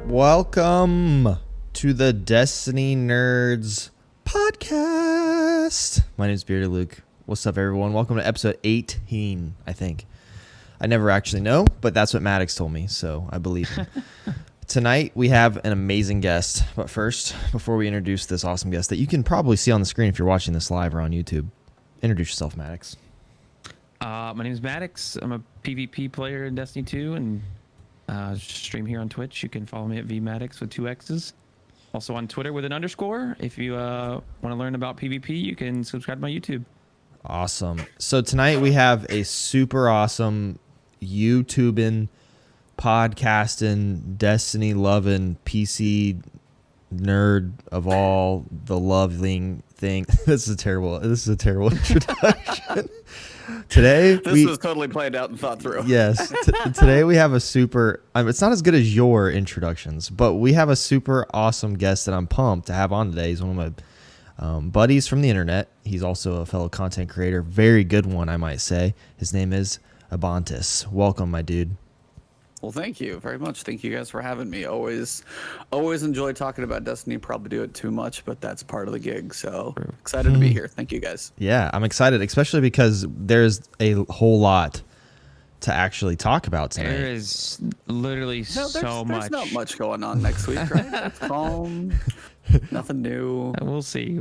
Welcome to the Destiny Nerds podcast. My name is Bearded Luke. What's up, everyone? Welcome to episode 18, I think. I never actually know, but that's what Maddox told me, so I believe him. Tonight, we have an amazing guest. But first, before we introduce this awesome guest that you can probably see on the screen if you're watching this live or on YouTube, introduce yourself, Maddox. My name is Maddox. I'm a PvP player in Destiny 2 and stream here on Twitch. You can follow me at vmaddox with 2 X's. Also on Twitter with an underscore. If you want to learn about PvP, you can subscribe to my YouTube. Awesome. So tonight we have a super awesome YouTubing, podcasting, Destiny loving, PC nerd of all the loving thing. This is a terrible introduction. Today this was totally planned out and thought through. Yes. Today we have a super, it's not as good as your introductions, but we have a super awesome guest that I'm pumped to have on today. He's one of my buddies from the internet. He's also a fellow content creator. Very good one, I might say. His name is Ebontis. Welcome, my dude. Well, thank you very much. Thank you guys for having me. Always enjoy talking about Destiny. Probably do it too much, but that's part of the gig. So excited to be here. Thank you guys. Yeah, I'm excited, especially because there's a whole lot to actually talk about tonight. There is literally so much. There's not much going on next week, right? It's calm. Nothing new. We'll see.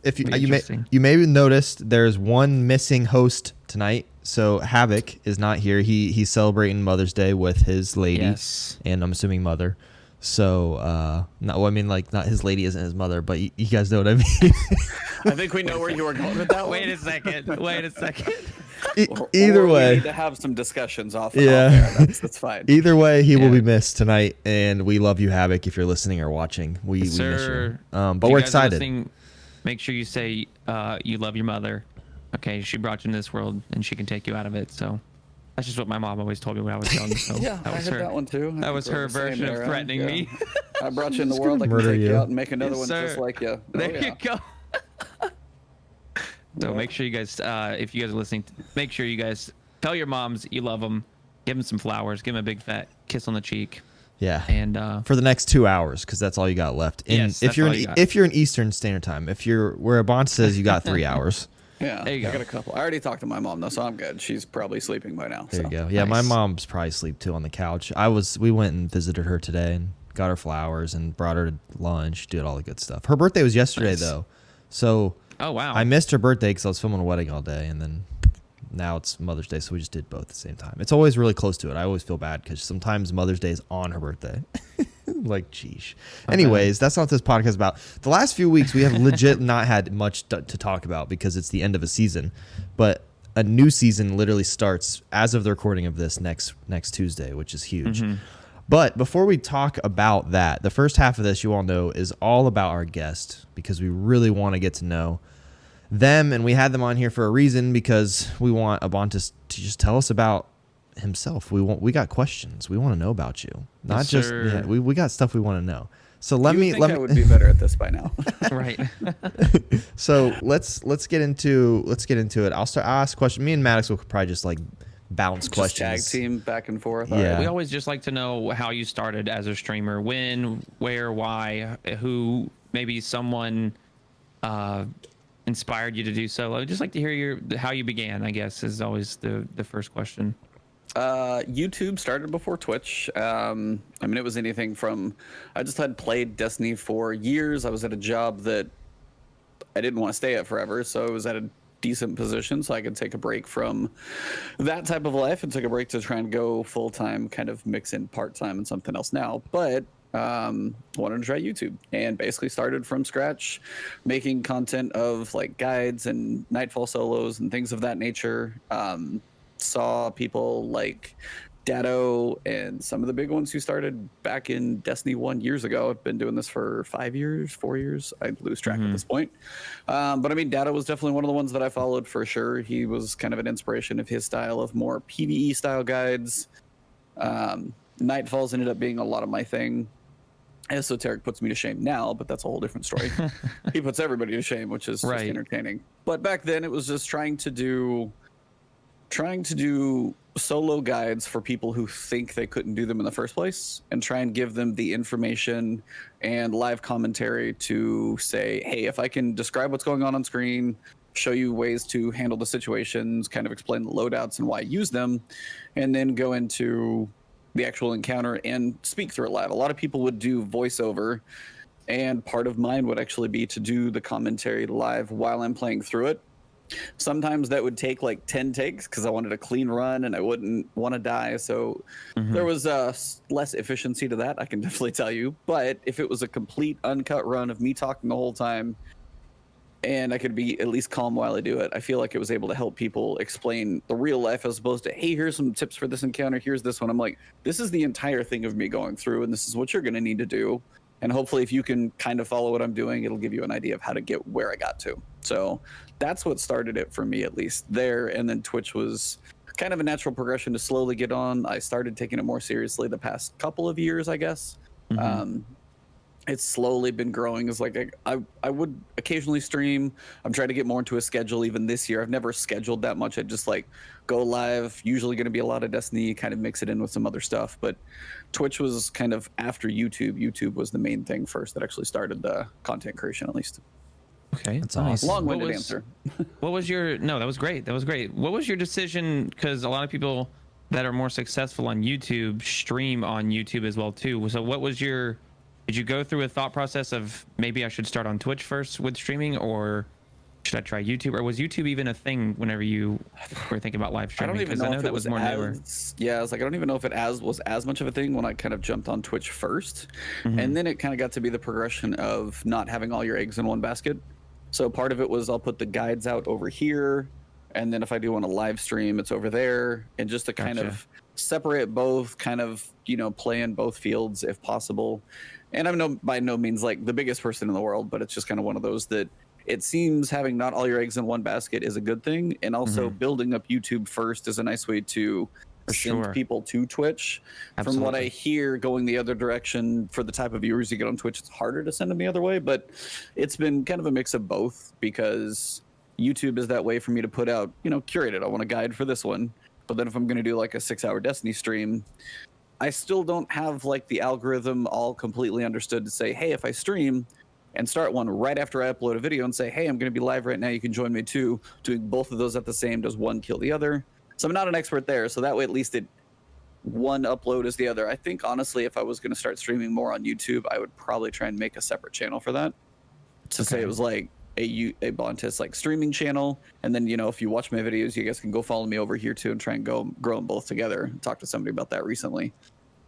If you may have noticed, there's one missing host tonight. So Havoc is not here. He's celebrating Mother's Day with his lady, yes, and I'm assuming mother. So not his lady isn't his mother, but you guys know what I mean. I think we know where you were going with that. Wait a second. Either way, we need to have some discussions off. Yeah, that's fine. Either way, he will be missed tonight, and we love you, Havoc. If you're listening or watching, we miss you. But we're excited. Make sure you say you love your mother. Okay, she brought you in this world, and she can take you out of it. So that's just what my mom always told me when I was young. So yeah, that was I heard that one too. That was her version of threatening me. I brought you in the world. I can take you out and make another one just like you. There you go. So make sure you guys, if you guys are listening, make sure you guys tell your moms you love them. Give them some flowers. Give them a big fat kiss on the cheek. Yeah. And for the next 2 hours, because that's all you got left. Yes, if you're in Eastern Standard Time, if you're where Ebon says you got 3 hours. Yeah, I got a couple. I already talked to my mom though, so I'm good. She's probably sleeping by now. There you go. Yeah, nice. My mom's probably asleep too on the couch. We went and visited her today and got her flowers and brought her to lunch, did all the good stuff. Her birthday was yesterday though, so oh wow, I missed her birthday because I was filming a wedding all day, and then now it's Mother's Day, so we just did both at the same time. It's always really close to it. I always feel bad because sometimes Mother's Day is on her birthday. Like, geesh. Okay. Anyways, that's not what this podcast is about. The last few weeks, we have legit not had much to talk about because it's the end of a season. But a new season literally starts as of the recording of this next Tuesday, which is huge. Mm-hmm. But before we talk about that, the first half of this, you all know, is all about our guest because we really want to get to know them. And we had them on here for a reason because we want Ebontis to just tell us about himself. We got questions. We want to know about you. Not yes, just sir. We got stuff we want to know. So I would be better at this by now. Right. So let's get into it. I'll ask questions. Me and Maddox will probably just like bounce just questions. Tag team back and forth. Yeah. Right. We always just like to know how you started as a streamer. When, where, why, who, maybe someone inspired you to do so. I would just like to hear how you began, I guess, is always the first question. YouTube started before Twitch. I mean, it was anything from, I just had played Destiny for years. I was at a job that I didn't want to stay at forever, so I was at a decent position so I could take a break from that type of life and took a break to try and go full-time, kind of mix in part-time and something else now. But wanted to try YouTube and basically started from scratch, making content of like guides and Nightfall solos and things of that nature. Saw people like Datto and some of the big ones who started back in Destiny 1 years ago. I've been doing this for 4 years. I lose track at this point. But I mean, Datto was definitely one of the ones that I followed for sure. He was kind of an inspiration of his style of more PvE style guides. Nightfalls ended up being a lot of my thing. Esoteric puts me to shame now, but that's a whole different story. He puts everybody to shame, which is just entertaining. But back then it was just trying to do trying to do solo guides for people who think they couldn't do them in the first place, and try and give them the information and live commentary to say, hey, if I can describe what's going on screen, show you ways to handle the situations, kind of explain the loadouts and why I use them, and then go into the actual encounter and speak through it live. A lot of people would do voiceover, and part of mine would actually be to do the commentary live while I'm playing through it. Sometimes that would take like 10 takes because I wanted a clean run and I wouldn't want to die. So there was less efficiency to that, I can definitely tell you. But if it was a complete uncut run of me talking the whole time and I could be at least calm while I do it, I feel like it was able to help people explain the real life as opposed to, hey, here's some tips for this encounter. Here's this one. I'm like, this is the entire thing of me going through, and this is what you're going to need to do. And hopefully if you can kind of follow what I'm doing, it'll give you an idea of how to get where I got to. So that's what started it for me, at least there. And then Twitch was kind of a natural progression to slowly get on. I started taking it more seriously the past couple of years, I guess. It's slowly been growing. It's like I would occasionally stream. I'm trying to get more into a schedule even this year. I've never scheduled that much. I just like go live, usually going to be a lot of Destiny, kind of mix it in with some other stuff. But Twitch was kind of after YouTube. YouTube was the main thing first that actually started the content creation, at least. Okay, That's awesome. Long-winded answer. What was your? No, that was great. That was great. What was your decision? Because a lot of people that are more successful on YouTube stream on YouTube as well too. So what was your? Did you go through a thought process of maybe I should start on Twitch first with streaming, or should I try YouTube? Or was YouTube even a thing whenever you were thinking about live streaming? I don't even know if that was more newer. Yeah, I was like, I don't even know if it was as much of a thing when I kind of jumped on Twitch first. And then it kind of got to be the progression of not having all your eggs in one basket. So part of it was I'll put the guides out over here, and then if I do want to live stream, it's over there, and just to kind of separate both, kind of, you know, play in both fields if possible. And I'm by no means like the biggest person in the world, but it's just kind of one of those that it seems having not all your eggs in one basket is a good thing. And also building up YouTube first is a nice way to send people to Twitch. From what I hear, going the other direction for the type of viewers you get on Twitch, it's harder to send them the other way. But it's been kind of a mix of both, because YouTube is that way for me to put out, you know, curated. I want a guide for this one. But then if I'm going to do like a 6-hour Destiny stream, I still don't have like the algorithm all completely understood to say, hey, if I stream and start one right after I upload a video and say, hey, I'm going to be live right now, you can join me too, doing both of those at the same, does one kill the other? So I'm not an expert there. So that way, at least one upload is the other. I think honestly, if I was going to start streaming more on YouTube, I would probably try and make a separate channel for that, to say it was like a Ebontis like streaming channel. And then, you know, if you watch my videos, you guys can go follow me over here too and try and grow them both together. Talked to somebody about that recently.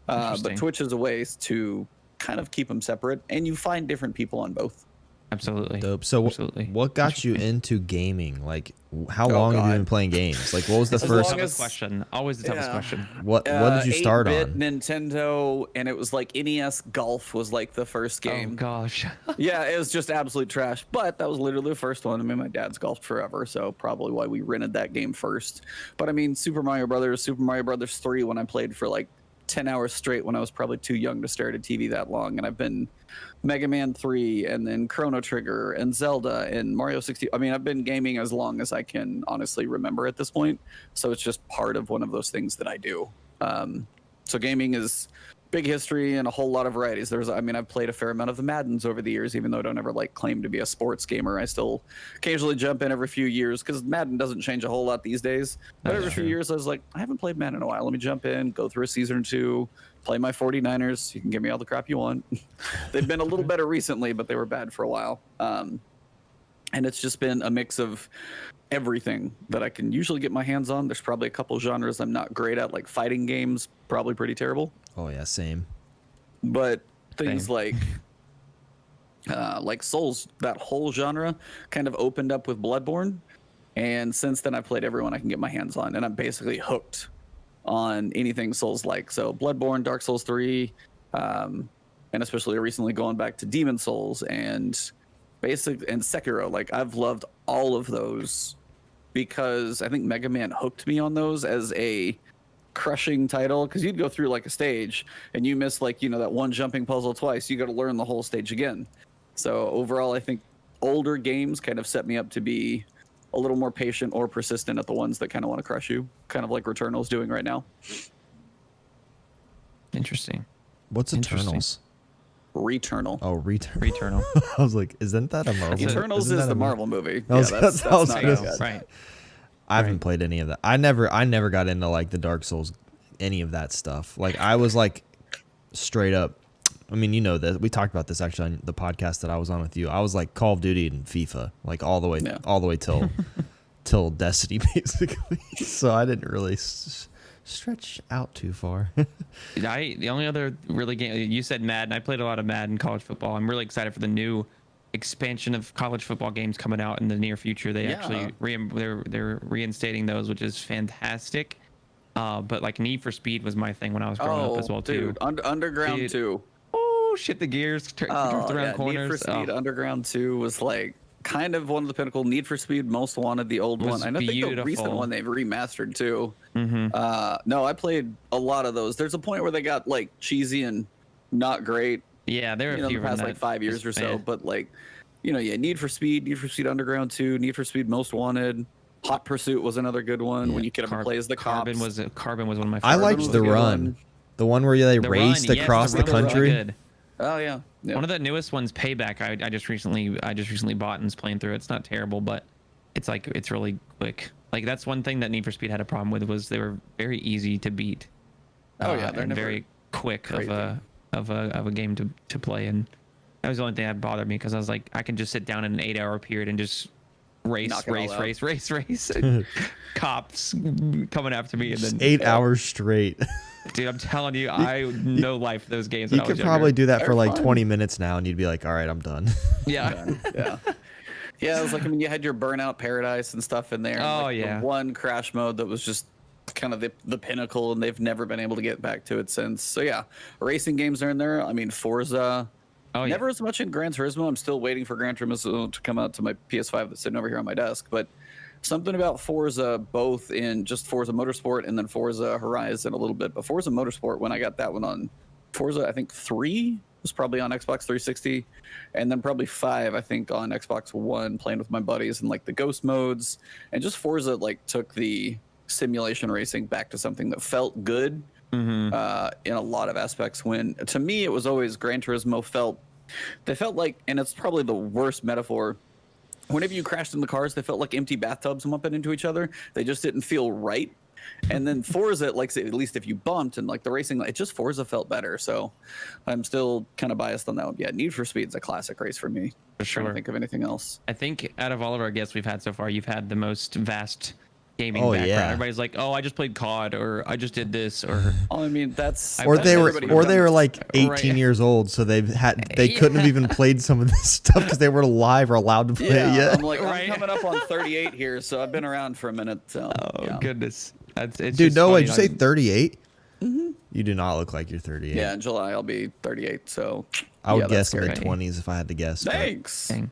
But Twitch is a way to kind of keep them separate, and you find different people on both. Absolutely. Dope. So what got you into gaming? Like, how long have you been playing games? Like, what was the first question? Always the toughest question. What did you start 8-bit on? Nintendo, and it was like NES Golf was like the first game. Oh gosh. Yeah, it was just absolute trash. But that was literally the first one. I mean, my dad's golfed forever, so probably why we rented that game first. But I mean, Super Mario Brothers 3, when I played for like 10 hours straight when I was probably too young to stare at a TV that long. And I've been Mega Man 3 and then Chrono Trigger and Zelda and Mario 60. I mean, I've been gaming as long as I can honestly remember at this point. So it's just part of one of those things that I do. So gaming is big history and a whole lot of varieties. I've played a fair amount of the Maddens over the years, even though I don't ever like claim to be a sports gamer. I still occasionally jump in every few years because Madden doesn't change a whole lot these days. But every few years I was like, I haven't played Madden in a while. Let me jump in, go through a season or two, play my 49ers. You can give me all the crap you want. They've been a little better recently, but they were bad for a while. And it's just been a mix of everything that I can usually get my hands on. There's probably a couple genres I'm not great at, like fighting games, probably pretty terrible. Oh yeah, same. But things like Souls, that whole genre kind of opened up with Bloodborne, and since then I've played everyone I can get my hands on, and I'm basically hooked on anything Souls-like. So Bloodborne, Dark Souls 3, and especially recently going back to Demon Souls and Sekiro. Like, I've loved all of those because I think Mega Man hooked me on those as a crushing title, because you'd go through like a stage and you miss like, you know, that one jumping puzzle twice, you got to learn the whole stage again. So overall, I think older games kind of set me up to be a little more patient or persistent at the ones that kind of want to crush you, kind of like Returnal's doing right now. Interesting. What's Eternals? Returnal. Oh, Returnal. I was like, isn't that a Marvel? Eternals isn't is that the a Marvel movie. I was- Yeah, that's what I was not gonna as say. good. Right. I haven't played any of that. I never got into like the Dark Souls, any of that stuff. Like I was like straight up. I mean, you know that we talked about this actually on the podcast that I was on with you. I was like Call of Duty and FIFA, like all the way till Destiny basically. So I didn't really stretch out too far. The only other really game you said Madden. I played a lot of Madden college football. I'm really excited for the new expansion of college football games coming out in the near future. They actually they're reinstating those, which is fantastic. But like Need for Speed was my thing when I was growing up as well too. Underground Dude. 2. Oh shit, the gears drift around corners. Need for Speed Underground 2 was like kind of one of the pinnacle. Need for Speed Most Wanted, the old one. I think the recent one they've remastered too. No, I played a lot of those. There's a point where they got like cheesy and not great. Yeah, there are in the past like 5 years or so. But like, Need for Speed Underground 2, Need for Speed Most Wanted. Hot Pursuit was another good one when you could play as the cops. Carbon was one of my favorites. I liked the Run, the one where they raced across the country. Really oh yeah. One of the newest ones, Payback. I just recently bought and is playing through. It's not terrible, but it's really quick. Like that's one thing that Need for Speed had a problem with was they were very easy to beat. Oh yeah, they're and very quick of a game to play, and that was the only thing that bothered me because I was like, I can just sit down in an 8-hour period and just race. Cops coming after me, and then 8 hours straight. Dude, I'm telling you, I no life for those games. You could probably do that for like 20 minutes now, and you'd be like, all right, I'm done. Yeah. Yeah, it was like, you had your Burnout Paradise and stuff in there. Oh, like yeah. The one crash mode that was just kind of the pinnacle, and they've never been able to get back to it since. So, yeah, racing games are in there. I mean, Forza. Oh, yeah. Never as much in Gran Turismo. I'm still waiting for Gran Turismo to come out to my PS5 that's sitting over here on my desk. But something about Forza, both in just Forza Motorsport and then Forza Horizon a little bit. But Forza Motorsport, when I got that one on Forza, I think 3 was probably on Xbox 360, and then probably 5, I think, on Xbox One, playing with my buddies and like the ghost modes. And just Forza like took the simulation racing back to something that felt good in a lot of aspects. When to me it was always Gran Turismo felt like, and it's probably the worst metaphor, whenever you crashed in the cars, they felt like empty bathtubs bumping into each other. They just didn't feel right. And then Forza, like at least if you bumped and like the racing, it just Forza felt better. So I'm still kind of biased on that one. Yeah, Need for Speed's a classic race for me. For sure. I don't think of anything else. I think out of all of our guests we've had so far, you've had the most vast gaming Oh, background. yeah. Everybody's like, "Oh, I just played COD," or "I just did this," or Oh, I mean, that's Or that's they everybody were who's done like 18 Right. years old, so they couldn't have even played some of this stuff because they were alive or allowed to play this. it yet. I'm like, Right. I'm coming up on 38 here, so I've been around for a minute. So, oh yeah. goodness, it's Dude, just no way. funny Did you say on- 38? You do not look like you're 38. Yeah, in July I'll be 38. So I would yeah, guess that's mid scary. 20s if I had to guess. but- Thanks. Dang.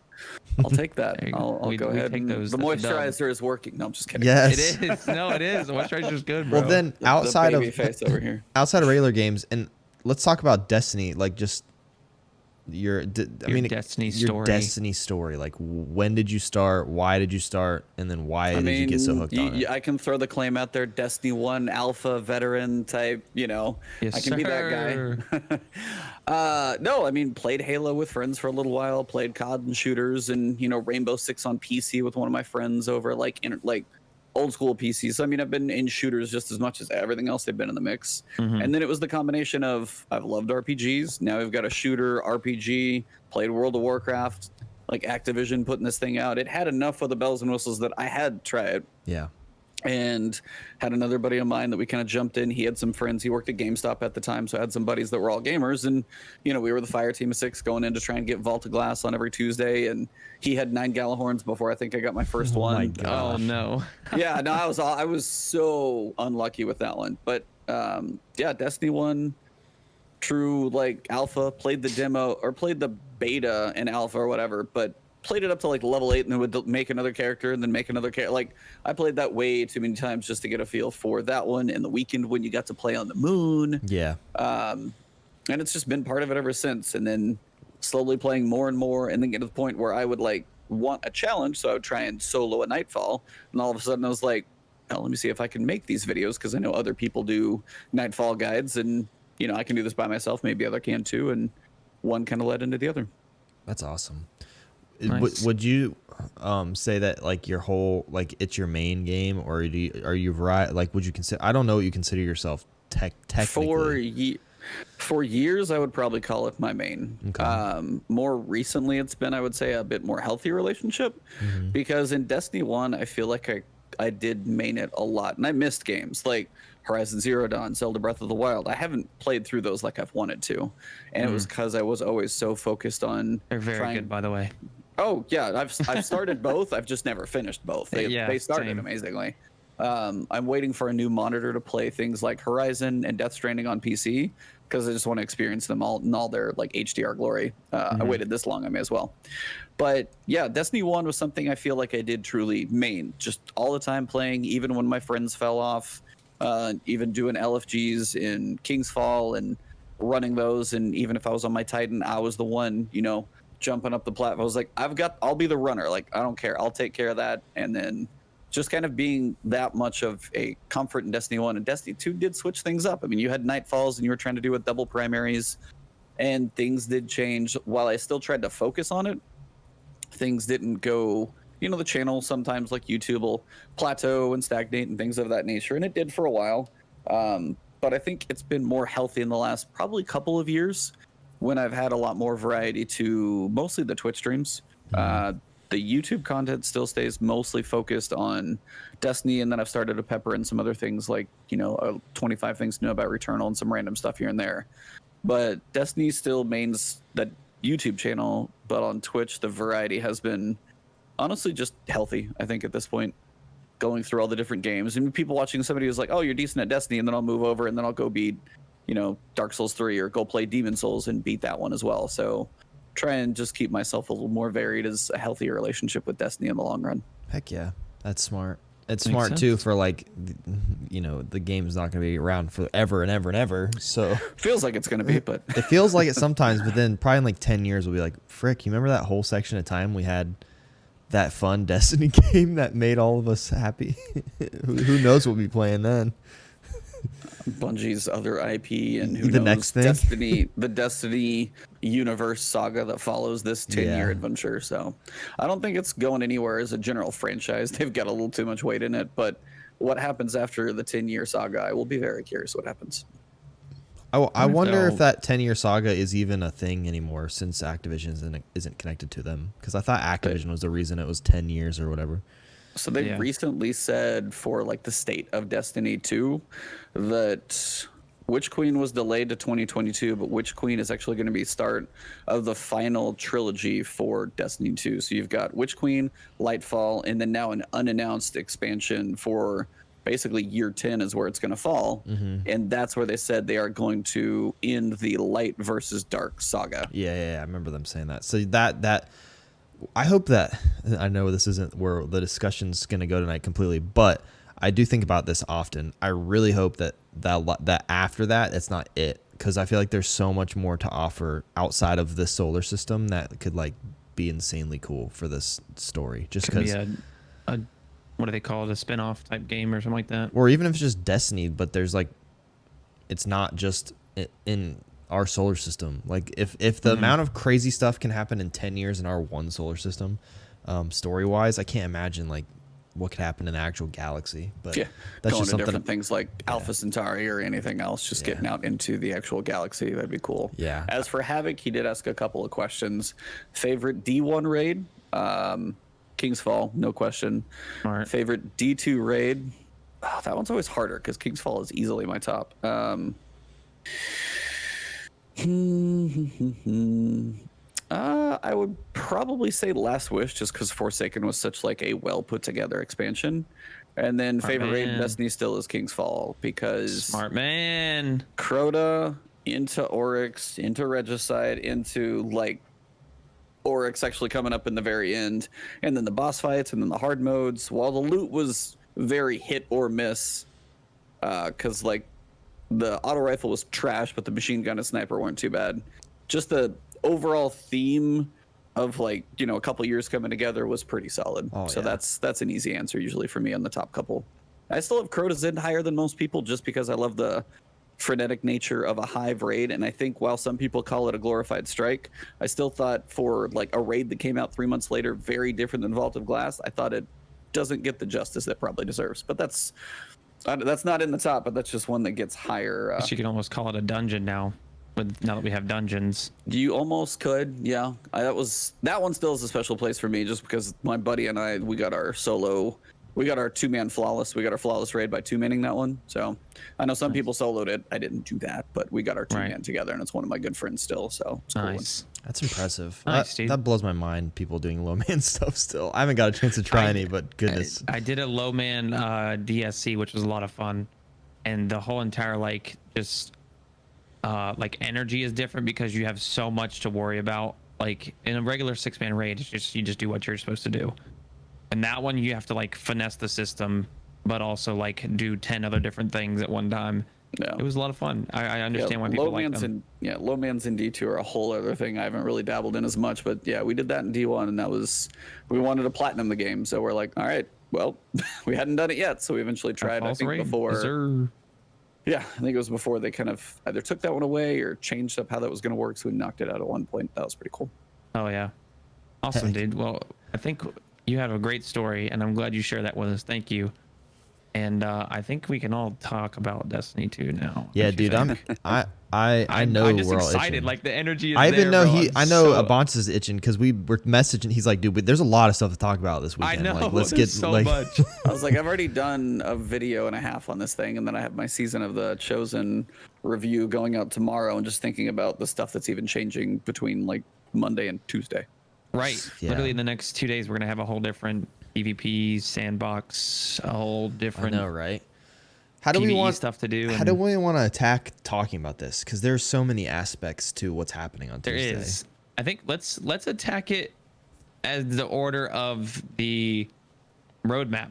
I'll take that. There you go. I'll We go ahead. take And those. the That's a dub. moisturizer is working. No, I'm just kidding. Yes. It is. No, it is. Moisturizer's good, bro. Well, then The outside baby of face over here. outside of regular games, and let's talk about Destiny. Like just your Destiny your story. Destiny story. Like when did you start? Why did you start? And then why did you get so hooked on it? I can throw the claim out there, Destiny 1 alpha veteran type, Yes, I can be that guy. No, I mean, played Halo with friends for a little while, played COD and shooters, and, Rainbow Six on PC with one of my friends over like old school PCs. So, I mean, I've been in shooters just as much as everything else they've been in the mix. And then it was the combination of I've loved RPGs. Now we've got a shooter RPG, played World of Warcraft, like Activision putting this thing out. It had enough of the bells and whistles that I had to try it. Yeah. And had another buddy of mine that we kind of jumped in. He had some friends. He worked at GameStop at the time, so I had some buddies that were all gamers. And we were the fire team of 6 going in to try and get Vault of Glass on every Tuesday. And he had 9 Galahorns before I think I got my first Oh one. my God. Oh no. Yeah, no, I was so unlucky with that one. But yeah, Destiny 1, true like alpha. Played the demo or played the beta and alpha or whatever, but played it up to like level 8 and then would make another character and then make another character. Like I played that way too many times just to get a feel for that one. And the weekend when you got to play on the moon, Yeah. and it's just been part of it ever since. And then slowly playing more and more, and then get to the point where I would like want a challenge, so I would try and solo a Nightfall, and all of a sudden I was like, oh, let me see if I can make these videos, because I know other people do Nightfall guides, and I can do this by myself, maybe other can too, and one kind of led into the other. That's awesome. Nice. Would you say that like your whole like it's your main game, or are you right? Like, would you consider? I don't know what you consider yourself technically. For years, I would probably call it my main. Okay. More recently, it's been, I would say, a bit more healthy relationship, because in Destiny 1, I feel like I did main it a lot, and I missed games like Horizon Zero Dawn, Zelda Breath of the Wild. I haven't played through those like I've wanted to, and it was because I was always so focused on They're very good, by the way. Oh yeah, I've started both. I've just never finished both. They started same. amazingly. I'm waiting for a new monitor to play things like Horizon and Death Stranding on PC, because I just want to experience them all in all their like HDR glory. I waited this long, I may as well. But yeah, Destiny 1 was something I feel like I did truly main, just all the time playing, even when my friends fell off, even doing LFGs in King's Fall and running those. And even if I was on my Titan, I was the one, jumping up the platform. I was like, I'll be the runner. Like, I don't care. I'll take care of that. And then just kind of being that much of a comfort in Destiny 1, and Destiny 2 did switch things up. I mean, you had Nightfalls and you were trying to do with double primaries, and things did change. While I still tried to focus on it, things didn't go, the channel sometimes, like YouTube, will plateau and stagnate and things of that nature. And it did for a while. But I think it's been more healthy in the last probably couple of years, when I've had a lot more variety to mostly the Twitch streams. The YouTube content still stays mostly focused on Destiny, and then I've started to pepper in some other things like, 25 things to know about Returnal and some random stuff here and there. But Destiny still mains the YouTube channel, but on Twitch, the variety has been honestly just healthy, I think, at this point, going through all the different games. And people watching somebody who's like, oh, you're decent at Destiny, and then I'll move over and then I'll go beat Dark Souls 3 or go play Demon Souls and beat that one as well. So try and just keep myself a little more varied as a healthier relationship with Destiny in the long run. Heck yeah, that's smart. It's Makes smart sense. too for like, the game's not going to be around forever and ever and ever. So Feels like it's going to be, but it feels like it sometimes, but then probably in like 10 years we'll be like, frick, you remember that whole section of time we had that fun Destiny game that made all of us happy? Who knows what we'll be playing then? Bungie's other IP and who The knows, next thing? the Destiny universe saga that follows this 10-year Yeah. adventure. So I don't think it's going anywhere as a general franchise. They've got a little too much weight in it, but what happens after the 10-year saga, I will be very curious what happens. I wonder if So- that 10-year saga is even a thing anymore, since Activision isn't connected to them. Because I thought Activision was the reason it was 10 years or whatever. So they Yeah. recently said for like the state of Destiny 2 that Witch Queen was delayed to 2022, but Witch Queen is actually going to be start of the final trilogy for Destiny 2. So you've got Witch Queen, Lightfall, and then now an unannounced expansion for basically year 10 is where it's going to fall. And that's where they said they are going to end the light versus dark saga. Yeah, I remember them saying that. So that I hope that, I know this isn't where the discussion's going to go tonight completely, but I do think about this often. I really hope that after that, it's not it, because I feel like there's so much more to offer outside of the solar system that could like be insanely cool for this story. Just Could be because, a what do they call it? A spin-off type game or something like that. or even if it's just Destiny, but there's like, it's not just in our solar system. Like if the amount of crazy stuff can happen in 10 years in our one solar system, story wise, I can't imagine like what could happen in the actual galaxy. But Yeah, that's going just to something. different things like Alpha Centauri or anything else, just Yeah. getting out into the actual galaxy. That'd be cool. Yeah. As for Havoc, he did ask a couple of questions. Favorite D1 raid? King's Fall, no question. Smart. Favorite D2 raid? Oh, that one's always harder because King's Fall is easily my top. I would probably say Last Wish, just because Forsaken was such like a well put together expansion. And then favorite raid in man. Destiny still is King's Fall, because Smart man. Crota into Oryx, into Regicide, into like Oryx actually coming up in the very end, and then the boss fights, and then the hard modes. While the loot was very hit or miss, because like the auto rifle was trash, but the machine gun and sniper weren't too bad. Just the overall theme of like, you know, a couple years coming together was pretty solid. Oh, So yeah. that's an easy answer usually for me on the top couple. I still have Crota Zend higher than most people just because I love the frenetic nature of a hive raid. And I think while some people call it a glorified strike, I still thought for like a raid that came out 3 months later, very different than Vault of Glass, I thought it doesn't get the justice it probably deserves. But that's not in the top, but that's just one that gets higher. You can almost call it a dungeon now. Now that we have dungeons, You almost could, yeah. That one still is a special place for me, just because my buddy and I, we got our 2-man flawless. We got our flawless raid by 2-manning that one. So I know some people soloed it. I didn't do that, but we got our 2-man together, and it's one of my good friends still. So it's nice. Cool. That's impressive. Nice, dude. That blows my mind. People doing low man stuff still. I haven't got a chance to try any, but goodness. I did a low man DSC, which was a lot of fun, and the whole entire like just like energy is different because you have so much to worry about. Like in a regular 6-man raid, it's just you just do what you're supposed to do, and that one you have to like finesse the system, but also like do 10 other different things at one time. Yeah. It was a lot of fun. I understand why people like them. Low mans in D2 are a whole other thing I haven't really dabbled in as much, but yeah, we did that in D1, and we wanted to platinum the game, so we're like, all right, well, we hadn't done it yet, so we eventually tried. I think before. Yeah, I think it was before they kind of either took that one away or changed up how that was going to work, so we knocked it out at one point. That was pretty cool. Oh yeah, awesome, dude. Well, I think you have a great story, and I'm glad you shared that with us. Thank you. And I think we can all talk about Destiny 2 now. Yeah, dude, I know I'm just we're all excited. itching. Like the energy is I even know bro. I know Ebontis is itching because we were messaging. He's like, dude, there's a lot of stuff to talk about this weekend. I know. Like, let's there's get so like. much. I was like, I've already done a video and a half on this thing, and then I have my Season of the Chosen review going out tomorrow, and just thinking about the stuff that's even changing between like Monday and Tuesday. Right. Yeah. Literally in the next 2 days, we're gonna have a whole different PvP sandbox, a whole different. I know, right? How do PvE we want stuff to do? How do we want to attack talking about this? Because there's so many aspects to what's happening on There Tuesday. is. I think let's attack it as the order of the roadmap.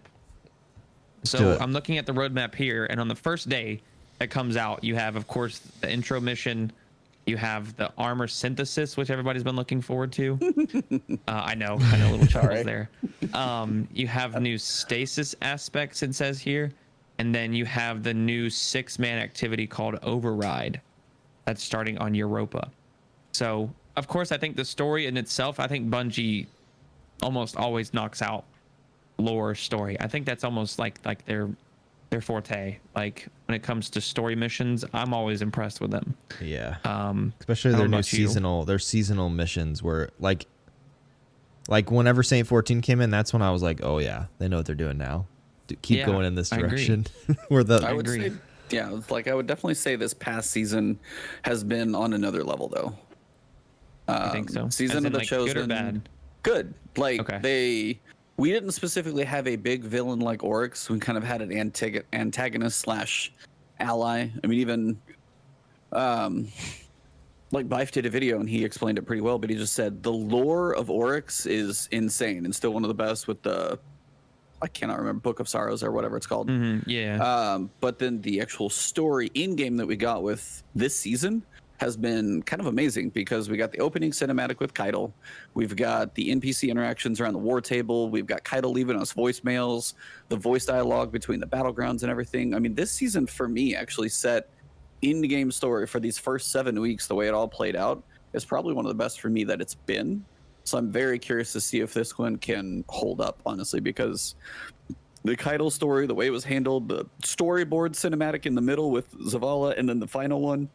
do So it. I'm looking at the roadmap here, and on the first day that comes out, you have, of course, the intro mission. You have the armor synthesis, which everybody's been looking forward to. I know, little chuckles there. You have new stasis aspects, it says here. And then you have the new 6-man activity called Override that's starting on Europa. So, of course, I think the story in itself, I think Bungie almost always knocks out lore story. I think that's almost like their forte. Like when it comes to story missions, I'm always impressed with them. Yeah. I Especially don't their know new about you. seasonal missions where like whenever Saint 14 came in, that's when I was like, oh yeah, they know what they're doing now. Keep Yeah, going in this I agree. direction. Where the I would agree. say, yeah, like I would definitely say this past season has been on another level, though. I think so. Season As of in, the like, Chosen, good or bad? good. Like Okay. we didn't specifically have a big villain like Oryx. We kind of had an antagonist slash ally. I mean, even like Bife did a video and he explained it pretty well, but he just said the lore of Oryx is insane and still one of the best with the, I cannot remember, Book of Sorrows or whatever it's called. Yeah. But then the actual story in game that we got with this season has been kind of amazing because we got the opening cinematic with Keitel. We've got the NPC interactions around the war table. We've got Keitel leaving us voicemails, the voice dialogue between the battlegrounds and everything. I mean, this season for me actually set in-game story for these first 7 weeks, the way it all played out, is probably one of the best for me that it's been. So I'm very curious to see if this one can hold up, honestly, because the Keitel story, the way it was handled, the storyboard cinematic in the middle with Zavala, and then the final one,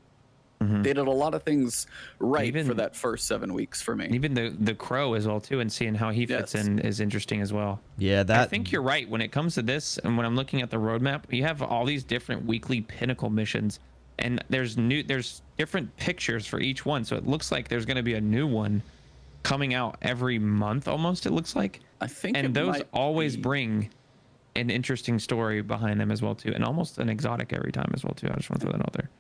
they did a lot of things right for that first 7 weeks for me. Even the crow as well too, and seeing how he fits in is interesting as well. Yeah, I think you're right when it comes to this, and when I'm looking at the roadmap, you have all these different weekly pinnacle missions, and there's different pictures for each one, so it looks like there's going to be a new one coming out every month almost, it looks like. I think, and those always be bring an interesting story behind them as well too, and almost an exotic every time as well too. I just want to throw that out there.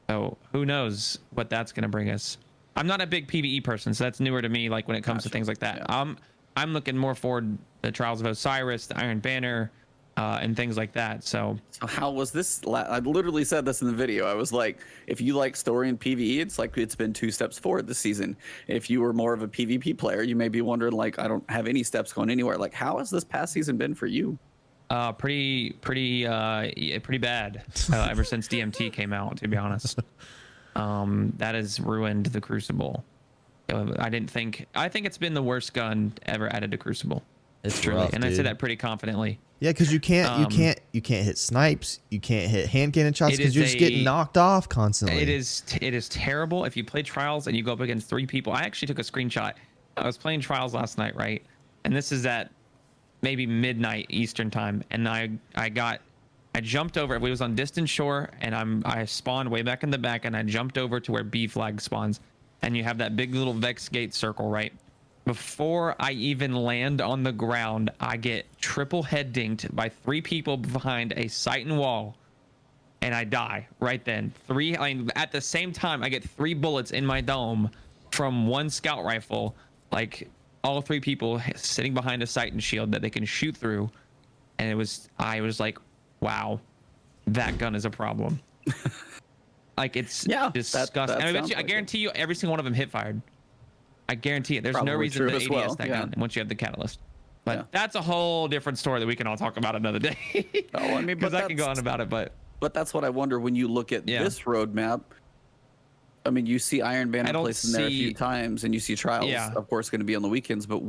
So who knows what that's going to bring us. I'm not a big PvE person, so that's newer to me, like when it comes to things like that. Yeah. I'm looking more forward to the Trials of Osiris, the Iron Banner, and things like that. So how was this? I literally said this in the video. I was like, if you like story and PvE, it's like it's been 2 steps forward this season. If you were more of a PvP player, you may be wondering, like, I don't have any steps going anywhere. Like, how has this past season been for you? pretty bad ever since DMT came out, to be honest. That has ruined the Crucible. I think it's been the worst gun ever added to Crucible. It's truly, rough, and I say dude. that pretty confidently. Yeah, because you can't hit snipes, you can't hit hand cannon shots because you're just getting knocked off constantly. It is terrible if you play Trials and you go up against 3 people. I actually took a screenshot. I was playing Trials last night, right? And this is at maybe midnight Eastern time, and I jumped over. It was on distant shore, and I spawned way back in the back, and I jumped over to where B flag spawns, and you have that big little Vex gate circle, right? Before I even land on the ground, I get triple head dinked by 3 people behind a sight and wall, and I die right then. At the same time, I get 3 bullets in my dome from 1 scout rifle, like all 3 people sitting behind a sight and shield that they can shoot through, and I was like, wow, that gun is a problem. Like, it's disgusting. I guarantee you every single one of them hit fired. I guarantee it. There's no reason to ADS that gun once you have the catalyst. But that's a whole different story that we can all talk about another day. Oh, I mean, because I can go on about it, but that's what I wonder when you look at this roadmap. I mean, you see Iron Banner placed in there a few times, and you see Trials, of course, going to be on the weekends. But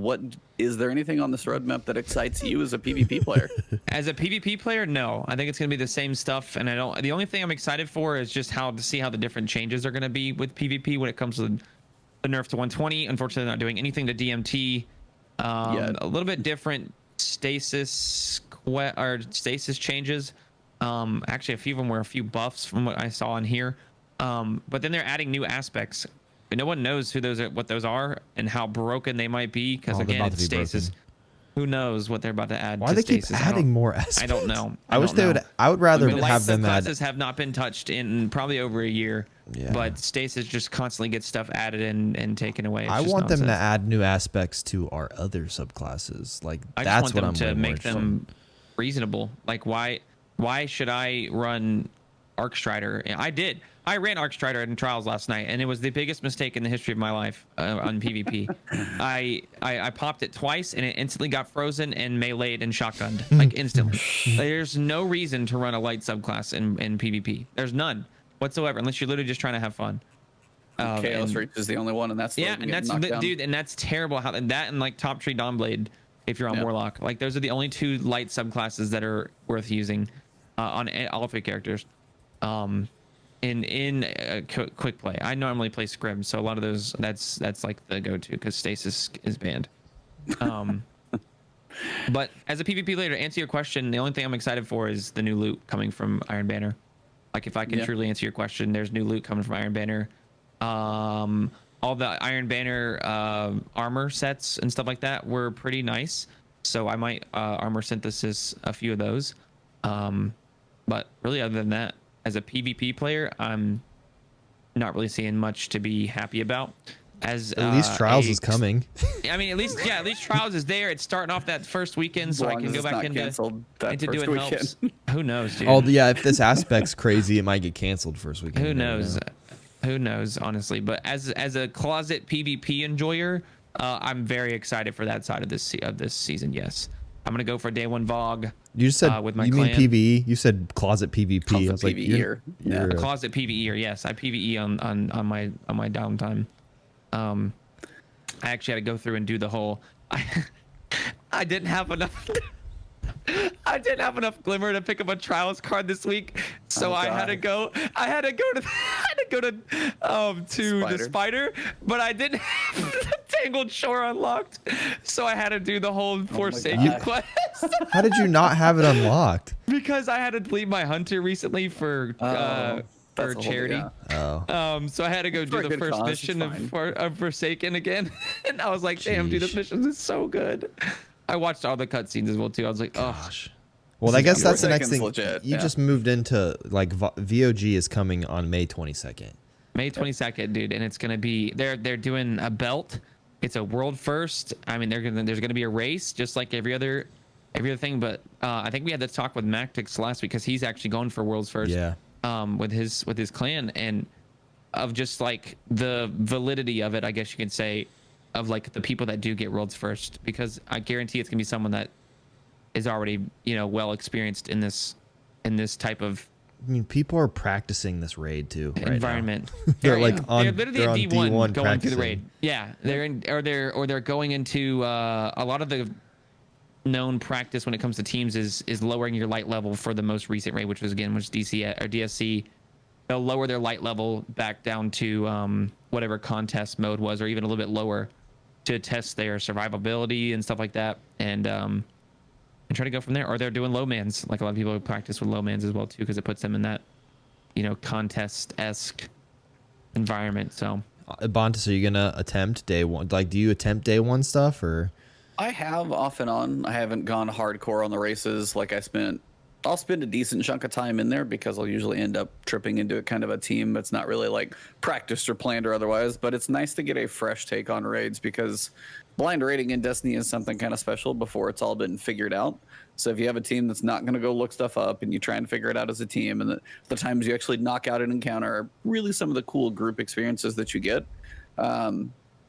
is there anything on this roadmap that excites you as a PvP player? As a PvP player, no. I think it's going to be the same stuff, and the only thing I'm excited for is just to see how the different changes are going to be with PvP when it comes to the nerf to 120. Unfortunately, they're not doing anything to DMT. A little bit different stasis changes. Actually, a few of them were a few buffs from what I saw in here. But then they're adding new aspects. But no one knows what those are, and how broken they might be. Because again, it's stasis. Who knows what they're about to add? Why they keep adding more aspects? I don't know. I wish they would. I would rather have them add. Classes have not been touched in probably over a year. Yeah. But stasis just constantly gets stuff added and taken away. I want them to add new aspects to our other subclasses. Like, that's what I'm to make them reasonable. Like, why should I run Arc Strider? I ran Arc Strider in Trials last night, and it was the biggest mistake in the history of my life on PvP. I popped it twice, and it instantly got frozen and meleeed and shotgunned, like, instantly. There's no reason to run a light subclass in PvP. There's none whatsoever, unless you're literally just trying to have fun. Chaos Reach is the only one, and that's and that's terrible. And like Top Tree Dawnblade, if you're on Warlock, like, those are the only 2 light subclasses that are worth using on all 3 characters. In quick play, I normally play Scrim, so a lot of those that's like the go-to because stasis is banned. But as a PvP player, to answer your question, the only thing I'm excited for is the new loot coming from Iron Banner. Like, if I can truly answer your question, there's new loot coming from Iron Banner. All the Iron Banner armor sets and stuff like that were pretty nice, so I might armor synthesis a few of those. But really, other than that, as a PvP player, I'm not really seeing much to be happy about. At least Trials is coming. I mean, at least Trials is there. It's starting off that first weekend, so I can go back into doing helps. Who knows, dude? Oh yeah, if this aspect's crazy, it might get canceled first weekend. Who knows? Who knows, honestly. But as a closet PvP enjoyer, I'm very excited for that side of this season. Yes, I'm gonna go for day 1 Vogue. You just said with my you clan. mean PvE? You said closet PvP. Closet I was like, PvE-er. You're a closet PvE-er. Yes, I PvE on my downtime. I actually had to go through and do the whole. I didn't have enough. I didn't have enough glimmer to pick up a Trials card this week, so I had to go to the spider, but I didn't have the Tangled Shore unlocked, so I had to do the whole Forsaken quest. How did you not have it unlocked? Because I had to leave my hunter recently for charity. So I had to go do the first mission of Forsaken again, and I was like, damn, dude, this mission is so good. I watched all the cutscenes as well too. I was like, oh. Gosh. Well, I guess that's the next thing. Legit, you just moved into, like, VOG is coming on May 22nd. May 22nd, dude, and it's gonna be they're doing a belt. It's a world first. I mean, there's gonna be a race just like every other every other thing. But I think we had this talk with Mactix last week because he's actually going for world's first. Yeah. With his clan, and of just like the validity of it, I guess you can say, of like the people that do get world's first, because I guarantee it's gonna be someone that is already, well experienced in this type of I mean, people are practicing this raid too. Right environment. now. They're like they're literally they're on D1 D1 going through the practicing. raid. Yeah, they're going into a lot of the known practice when it comes to teams is lowering your light level for the most recent raid, which was DC or DSC. They'll lower their light level back down to whatever contest mode was, or even a little bit lower, to test their survivability and stuff like that, and try to go from there. Or they're doing low mans, like a lot of people practice with low mans as well too, because it puts them in that contest-esque environment. So Ebontis, are you gonna attempt day one? Like, do you attempt day one stuff or? I have off and on. I haven't gone hardcore on the races. Like I'll spend a decent chunk of time in there because I'll usually end up tripping into a kind of a team that's not really like practiced or planned or otherwise. But it's nice to get a fresh take on raids because blind raiding in Destiny is something kind of special before it's all been figured out. So if you have a team that's not going to go look stuff up and you try and figure it out as a team, and the times you actually knock out an encounter are really some of the cool group experiences that you get.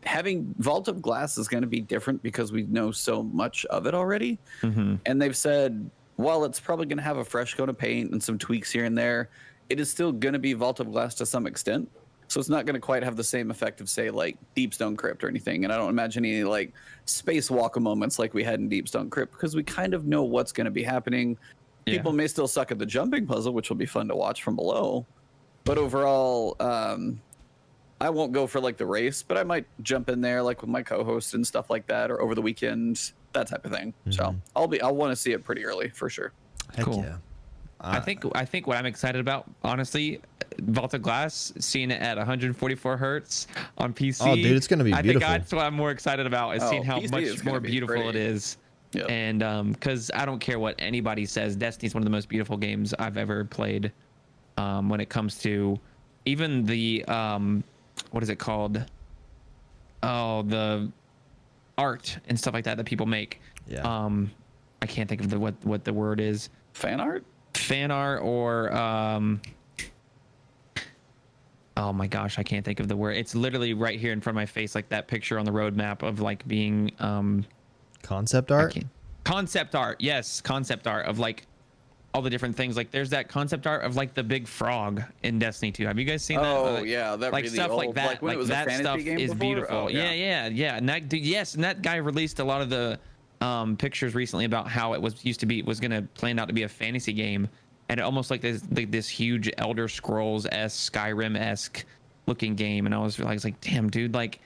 Having Vault of Glass is going to be different because we know so much of it already. Mhm. And they've said, while it's probably going to have a fresh coat of paint and some tweaks here and there, it is still going to be Vault of Glass to some extent. So it's not going to quite have the same effect of, say, like Deepstone Crypt or anything. And I don't imagine any like spacewalker moments like we had in Deepstone Crypt because we kind of know what's going to be happening. Yeah. People may still suck at the jumping puzzle, which will be fun to watch from below. But overall, I won't go for like the race, but I might jump in there like with my co-host and stuff like that, or over the weekend, that type of thing. So I'll want to see it pretty early for sure. Heck Cool. yeah. I think what I'm excited about, honestly, Vault of Glass, seeing it at 144 hertz on PC. Oh, dude, it's gonna be I beautiful. think that's what I'm more excited about, is seeing how PC is much gonna more be beautiful pretty. it is. Yep. And because I don't care what anybody says, Destiny's one of the most beautiful games I've ever played. When it comes to even the what is it called? Oh, the art and stuff like that people make. Yeah. I can't think of what the word is. Fan art? Fan art, or oh my gosh, I can't think of the word. It's literally right here in front of my face, like that picture on the roadmap of like being Concept art. concept art. Yes, concept art of like all the different things. Like there's that concept art of like the big frog in Destiny 2. Have you guys seen that? Oh yeah, that like really stuff old, like that. when it was a that fantasy stuff game is before? beautiful. Oh, Yeah. And that dude, yes, and that guy released a lot of the pictures recently about how it was gonna plan out to be a fantasy game, and it almost like this huge Elder Scrolls-esque, Skyrim-esque looking game. And I was like, damn, dude, like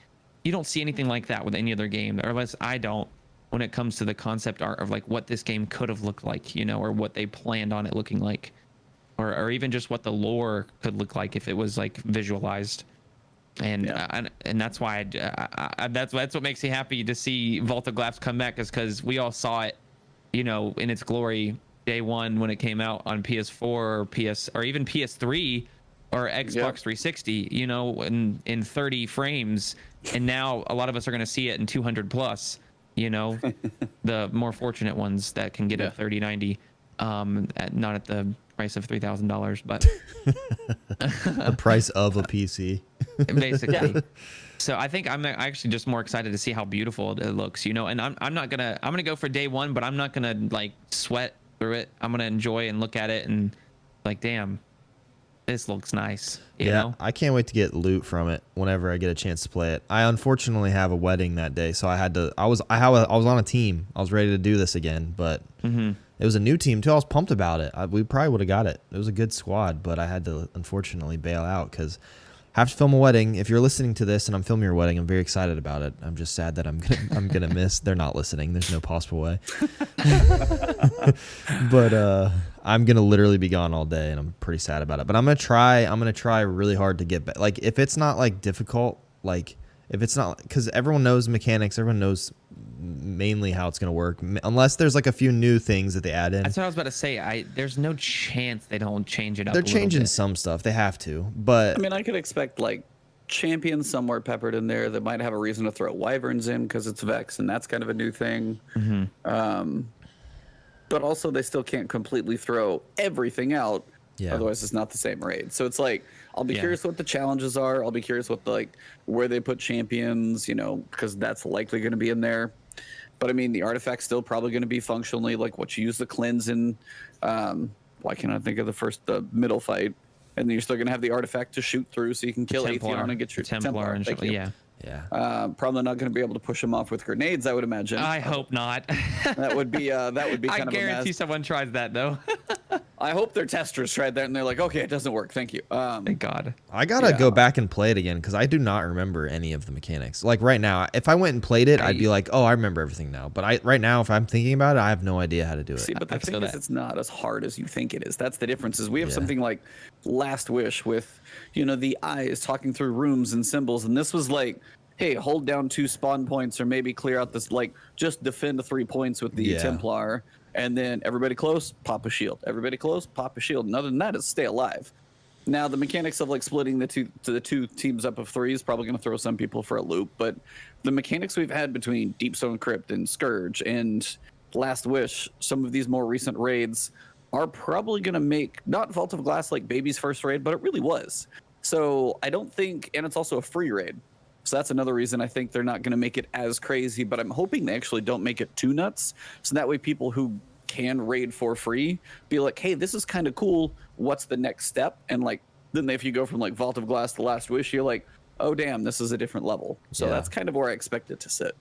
you don't see anything like that with any other game, or at least I don't, when it comes to the concept art of like what this game could have looked like, or what they planned on it looking like, or even just what the lore could look like if it was like visualized. And and that's why that's what makes me happy to see Vault of Glass come back, is because we all saw it, in its glory day one when it came out on PS4 or or even PS3 or Xbox 360, in 30 frames, and now a lot of us are going to see it in 200 plus. The more fortunate ones that can get a 3090, not at the price of $3,000, but The price of a PC. basically. So I think I'm actually just more excited to see how beautiful it looks, and I'm gonna go for day one, but I'm not gonna like sweat through it. I'm gonna enjoy and look at it and like, damn, this looks nice. You know? I can't wait to get loot from it whenever I get a chance to play it. I unfortunately have a wedding that day, so I was on a team. I was ready to do this again, but it was a new team too. I was pumped about it. We probably would have got it. It was a good squad, but I had to unfortunately bail out because I have to film a wedding. If you're listening to this and I'm filming your wedding, I'm very excited about it. I'm just sad that I'm gonna miss. They're not listening. There's no possible way. But I'm gonna literally be gone all day, and I'm pretty sad about it. But I'm gonna try really hard to get back. Like if it's not like difficult, like if it's not, because everyone knows mechanics, everyone knows mainly how it's gonna work, unless there's like a few new things that they add in. That's what I was about to say. There's no chance they don't change it up. They're changing some stuff. They have to, but I mean, I could expect like champions somewhere peppered in there that might have a reason to throw wyverns in because it's Vex, and that's kind of a new thing. but also they still can't completely throw everything out. Yeah. Otherwise, it's not the same raid. So it's like, I'll be Yeah. curious what the challenges are. I'll be curious what where they put champions, because that's likely going to be in there. But I mean, the artifact's still probably going to be functionally like what you use the cleanse in. Why can't I think of the middle fight? And then you're still going to have the artifact to shoot through, so you can kill Atheon and get your Templar and shit. Yeah. Yeah. Probably not going to be able to push him off with grenades, I would imagine. I hope not. That would be kind I of a guarantee mess. someone tries that though. I hope their testers tried that and they're like, okay, it doesn't work. Thank you. Thank God. I gotta Yeah. go back and play it again because I do not remember any of the mechanics. Like right now, if I went and played it, I'd be like, "Oh, I remember everything now." But right now, if I'm thinking about it, I have no idea how to do it. See, but the I thing feel is, that. it's not as hard as you think it is. That's the difference. Is we have Yeah. something like Last Wish with, the eyes talking through rooms and symbols, and this was like, hey, hold down 2 spawn points, or maybe clear out this, just defend 3 points with the Yeah. Templar, and then everybody close, pop a shield. Everybody close, pop a shield. And other than that, is stay alive. Now the mechanics of splitting the two teams up of 3 is probably going to throw some people for a loop, but the mechanics we've had between Deepstone Crypt and Scourge and Last Wish, some of these more recent raids are probably going to make not Vault of Glass like Baby's first raid, but it really was. So I don't think, and it's also a free raid. So that's another reason I think they're not going to make it as crazy, but I'm hoping they actually don't make it too nuts. So that way people who can raid for free be like, hey, this is kind of cool. What's the next step? And then if you go from Vault of Glass to Last Wish, you're like, oh, damn, this is a different level. So Yeah. that's kind of where I expect it to sit.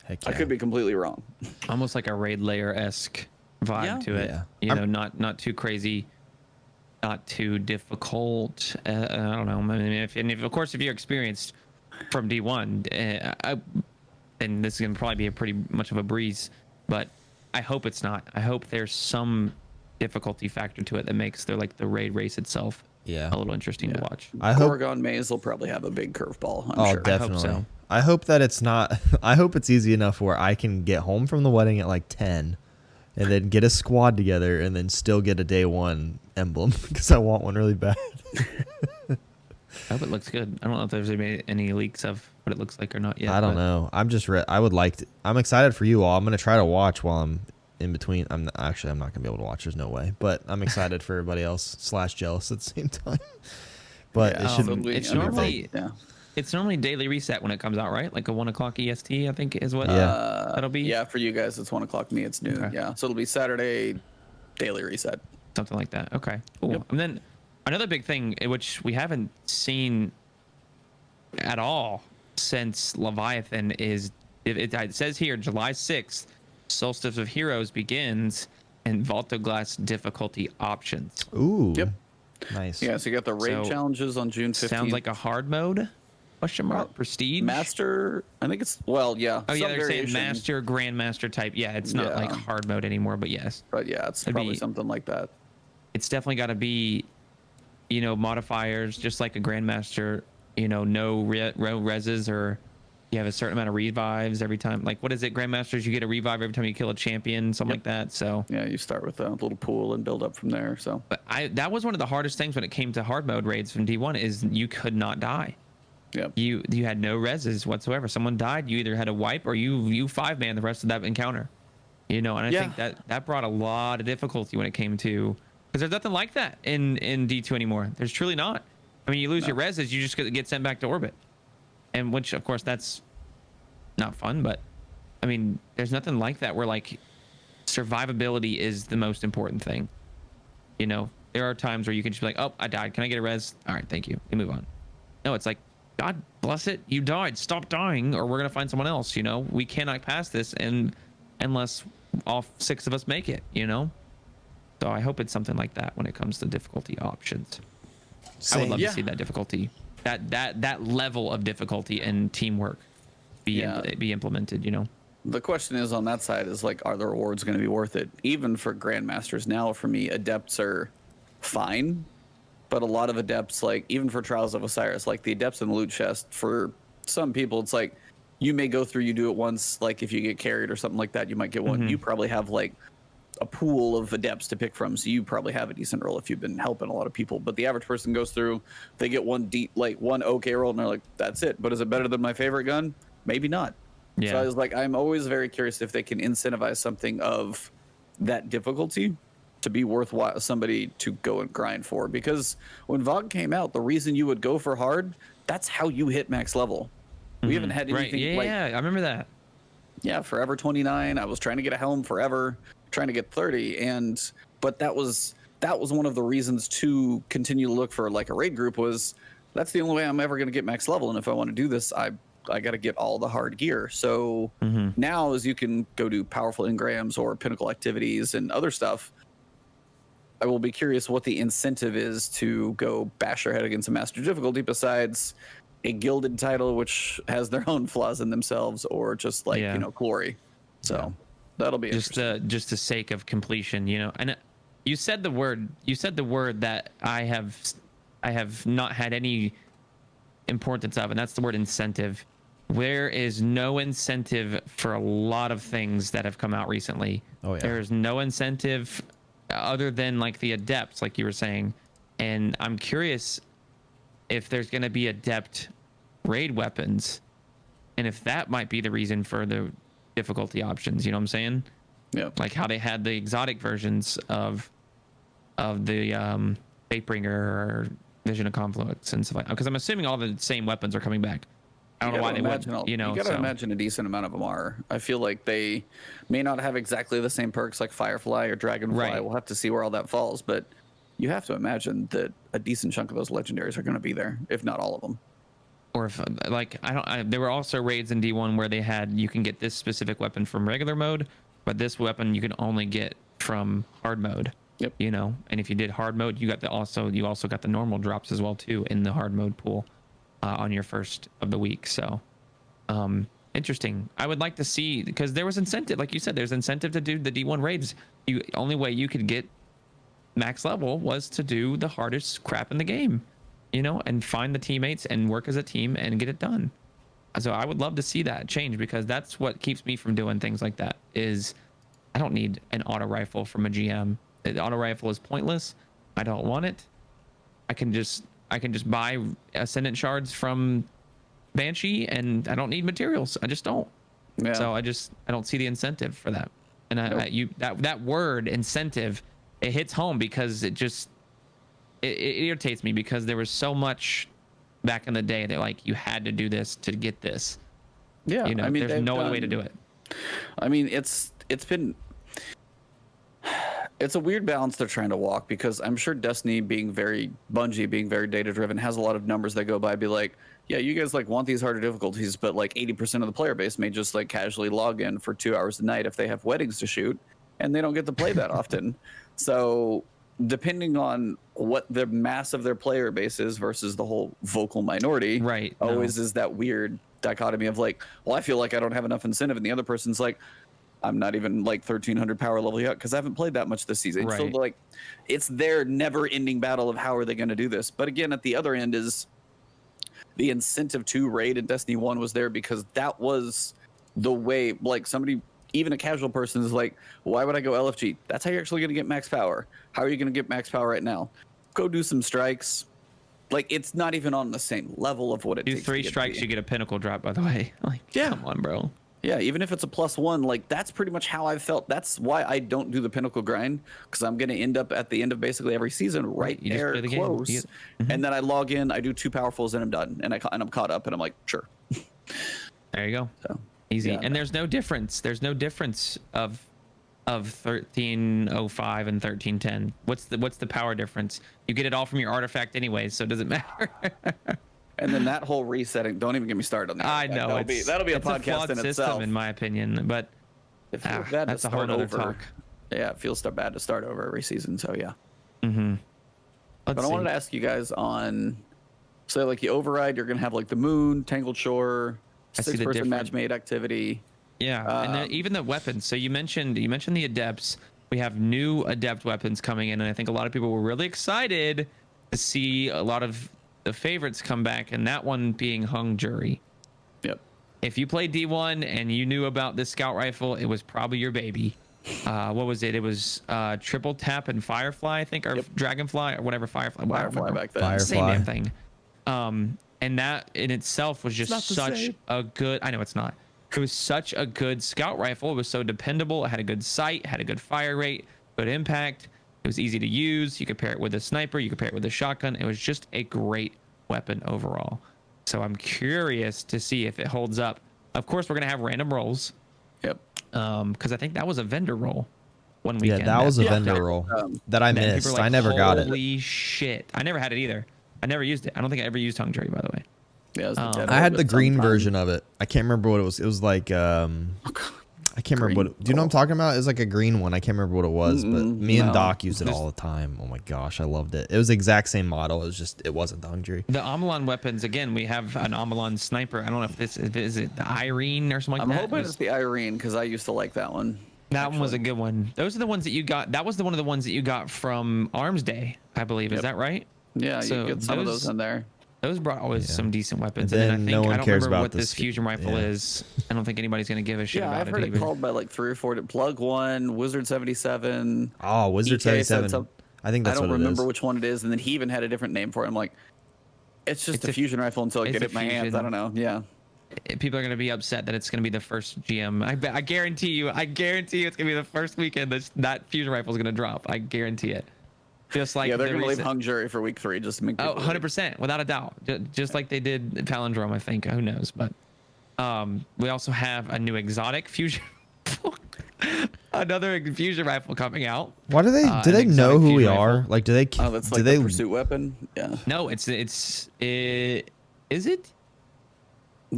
Heck I yeah. could be completely wrong. Almost like a raid layer-esque vibe Yeah. to it. Yeah. Not too crazy, not too difficult. I don't know. I mean, if of course, if you're experienced from D1, then this is gonna probably be a pretty much of a breeze. But I hope it's not. I hope there's some difficulty factor to it that makes the raid race itself Yeah. a little interesting to watch. I hope. Gorgon Maze will probably have a big curveball, I'm Oh, sure. definitely. so. I hope that it's not. I hope it's easy enough where I can get home from the wedding at 10, and then get a squad together, and then still get a day 1 emblem because I want one really bad. I hope it looks good. I don't know if there's any leaks of what it looks like or not yet. I don't but know. I'm just. I would like to. I'm excited for you all. I'm gonna try to watch while I'm in between. I'm not gonna be able to watch. There's no way. But I'm excited for everybody else / jealous at the same time. But Yeah, it should. so we- It's I mean, normally- yeah. It's normally daily reset when it comes out, right? Like a 1 o'clock EST, I think is what Yeah. that'll be. Yeah, for you guys, it's 1 o'clock. Me, it's noon. Okay. Yeah, so it'll be Saturday daily reset. Something like that. Okay, cool. Yep. And then another big thing, which we haven't seen at all since Leviathan, is it says here July 6th, Solstice of Heroes begins, and Vault of Glass difficulty options. Ooh. Yep. Nice. Yeah, so you got the raid So, challenges on June 15th. Sounds like a hard mode? Question mark? Prestige? Master. I think it's yeah. Oh yeah, some they're saying variation, Master, Grandmaster type. Yeah, it's not like Yeah. hard mode anymore, but yes. But yeah, it's It'd probably be- something like that. It's definitely got to be, modifiers, just like a Grandmaster, no reses, or you have a certain amount of revives every time. Like, what is it? Grandmasters, you get a revive every time you kill a champion, something like that. So, Yeah, you start with a little pool and build up from there. So but that was one of the hardest things when it came to hard mode raids from D1 is you could not die. yeah, You had no reses whatsoever. Someone died, you either had to wipe or you 5-man the rest of that encounter. And I Yeah. think that brought a lot of difficulty when it came to, because there's nothing like that in D2 anymore. There's truly not. I mean, you lose your reses, you just get sent back to orbit, and which of course that's not fun. But I mean, there's nothing like that where survivability is the most important thing. There are times where you can just be like, oh, I died. Can I get a res? All right, thank you. And move on. No, it's like, God bless it. You died. Stop dying, or we're gonna find someone else. We cannot pass this, and unless all 6 of us make it. So I hope it's something like that when it comes to difficulty options. I would love Yeah. to see that difficulty, that level of difficulty and teamwork be implemented. the question is on that side is are the rewards going to be worth it? Even for Grandmasters now, for me, Adepts are fine, but a lot of Adepts, even for Trials of Osiris, the Adepts in the loot chest, for some people, it's you may go through, you do it once, if you get carried or something like that, you might get one. You probably have a pool of Adepts to pick from, so you probably have a decent roll if you've been helping a lot of people. But the average person goes through, they get one one OK roll, and they're like, that's it. But is it better than my favorite gun? Maybe not. Yeah. So I was I'm always very curious if they can incentivize something of that difficulty to be worthwhile somebody to go and grind for. Because when VOG came out, the reason you would go for hard, that's how you hit max level. We haven't had anything right. Yeah, I remember that. Yeah, Forever 29. I was trying to get a helm forever, trying to get 30, but that was one of the reasons to continue to look for like a raid group. Was that's the only way I'm ever going to get max level, and if I want to do this, I got to get all the hard gear. So now, as you can go do powerful engrams or pinnacle activities and other stuff, I will be curious what the incentive is to go bash your head against a master difficulty, besides a gilded title which has their own flaws in themselves, or just like glory. So that'll be just the sake of completion, And you said the word that I have not had any importance of, and that's the word incentive. There is no incentive for a lot of things that have come out recently. Oh yeah. There is no incentive other than like the adepts, like you were saying, and I'm curious if there's going to be adept raid weapons, and if that might be the reason for the difficulty options. You know what I'm saying? Yeah. Like how they had the exotic versions of the Fatebringer or Vision of Confluence and stuff like that. Because I'm assuming all the same weapons are coming back. I don't know why they would. You gotta imagine a decent amount of them are. I feel like they may not have exactly the same perks like Firefly or Dragonfly. Right. We'll have to see where all that falls, but you have to imagine that a decent chunk of those legendaries are going to be there, if not all of them. Or if like there were also raids in D1 where you can get this specific weapon from regular mode, but this weapon you can only get from hard mode. Yep. And if you did hard mode, you also got the normal drops as well too in the hard mode pool on your first of the week. So interesting. I would like to see, because there was incentive, like you said, there's incentive to do the D1 raids. Only way you could get max level was to do the hardest crap in the game, and find the teammates and work as a team and get it done. So I would love to see that change, because that's what keeps me from doing things like that. Is I don't need an auto rifle from a GM. The auto rifle is pointless. I don't want it. I can just buy Ascendant shards from Banshee, and I don't need materials. I just don't. Yeah. So I don't see the incentive for that. And that word incentive, it hits home because it irritates me, because there was so much back in the day that like you had to do this to get this. Yeah. I mean, there's no other way to do it. I mean, it's a weird balance they're trying to walk, because I'm sure Destiny Bungie being very data driven has a lot of numbers that go by, be like, yeah, you guys like want these harder difficulties, but like 80% of the player base may just like casually log in for 2 hours a night if they have weddings to shoot, and they don't get to play that often. So depending on what the mass of their player base is versus the whole vocal minority, right, always is that weird dichotomy of like, well, I feel like I don't have enough incentive, and the other person's like, I'm not even like 1300 power level yet because I haven't played that much this season. Right. So like, it's their never-ending battle of how are they going to do this. But again, at the other end is the incentive to raid in Destiny 1 was there, because that was the way, like somebody, even a casual person is like, why would I go LFG? That's how you're actually going to get max power. How are you going to get max power right now? Go do some strikes. Like, it's not even on the same level of what it takes. Do 3 strikes, you get a pinnacle drop, by the way. Like, yeah. Come on, bro. Yeah, even if it's a +1, like that's pretty much how I've felt. That's why I don't do the pinnacle grind, because I'm going to end up at the end of basically every season right there close. And then I log in, I do 2 powerfuls, and I'm done. And I'm caught up, and I'm like, sure. There you go. So, easy. yeah, and there's no difference. There's no difference of 1305 and 1310. What's the power difference? You get it all from your artifact anyway, so it doesn't matter. And then that whole resetting, don't even get me started on that. I know. That'll be a podcast in system, itself, in my opinion. But it feels bad that's to a whole start other over. talk. Yeah, it feels bad to start over every season. So yeah. But I wanted to ask you guys on, so like the override, you're gonna have like the moon, Tangled Shore, 6-person match made activity. Yeah, and even the weapons. So you mentioned the adepts. We have new adept weapons coming in, and I think a lot of people were really excited to see a lot of the favorites come back, and that one being Hung Jury. Yep. If you played D1 and you knew about this scout rifle, it was probably your baby. What was it? It was triple tap and Firefly, I think, or Dragonfly, or whatever. Firefly back then. Firefly. Same damn thing. And that in itself was just such a good. I know it's not. It was such a good scout rifle. It was so dependable. It had a good sight, had a good fire rate, good impact. It was easy to use. You could pair it with a sniper. You could pair it with a shotgun. It was just a great weapon overall. So I'm curious to see if it holds up. Of course, we're going to have random rolls. Yep. Because I think that was a vendor roll one weekend. Yeah, that was a vendor roll that I missed. Like, I never got it. Holy shit. I never had it either. I never used it. I don't think I ever used Hung Jury, by the way. Yeah, it was the Dead I had Orbit the green sometime. version of it. I can't remember what it was. It was like I can't remember what. Do you know what I'm talking about? It was like a green one. I can't remember what it was, but me and no. Doc used it all the time. Oh my gosh, I loved it. It was the exact same model. It was just it wasn't the Hung Jury. The Amalon weapons, again, we have an Amalon sniper. I don't know if is it the Irene or something like I'm that. hoping it's the Irene because I used to like that one. That one was a good one. Those are the ones that you got. That was one of the ones that you got from Arms Day, I believe. Is that right? Yeah, So you get some of those in there. Those brought always some decent weapons. And And then I then think no one I don't cares remember about what this this- fusion rifle yeah. is. I don't think anybody's gonna give a shit Yeah, about I've it. heard it even. called by like 3 or 4. Plug One, Wizard 77. Oh, Wizard EK said 77. some- I think that's I don't what it is. remember which one it is, and then he even had a different name for it. I'm like, it's just It's a a- fusion rifle until I it's get a it in my hands. fusion. I don't know. Yeah. People are gonna be upset that it's gonna be the first GM. I guarantee you. I guarantee you, it's gonna be the first weekend that fusion rifle is gonna drop. I guarantee it. Just like Yeah, they're the going to leave recent- Hung Jury for week 3 just to make people 100%, without a doubt. Just like they did Palindrome, I think. Who knows? But we also have a new exotic fusion. Another fusion rifle coming out. Why do they? Do an they know exotic who we fusion are? rifle. Like, do they? Oh, that's do like they? the pursuit weapon? Yeah. No, is it? It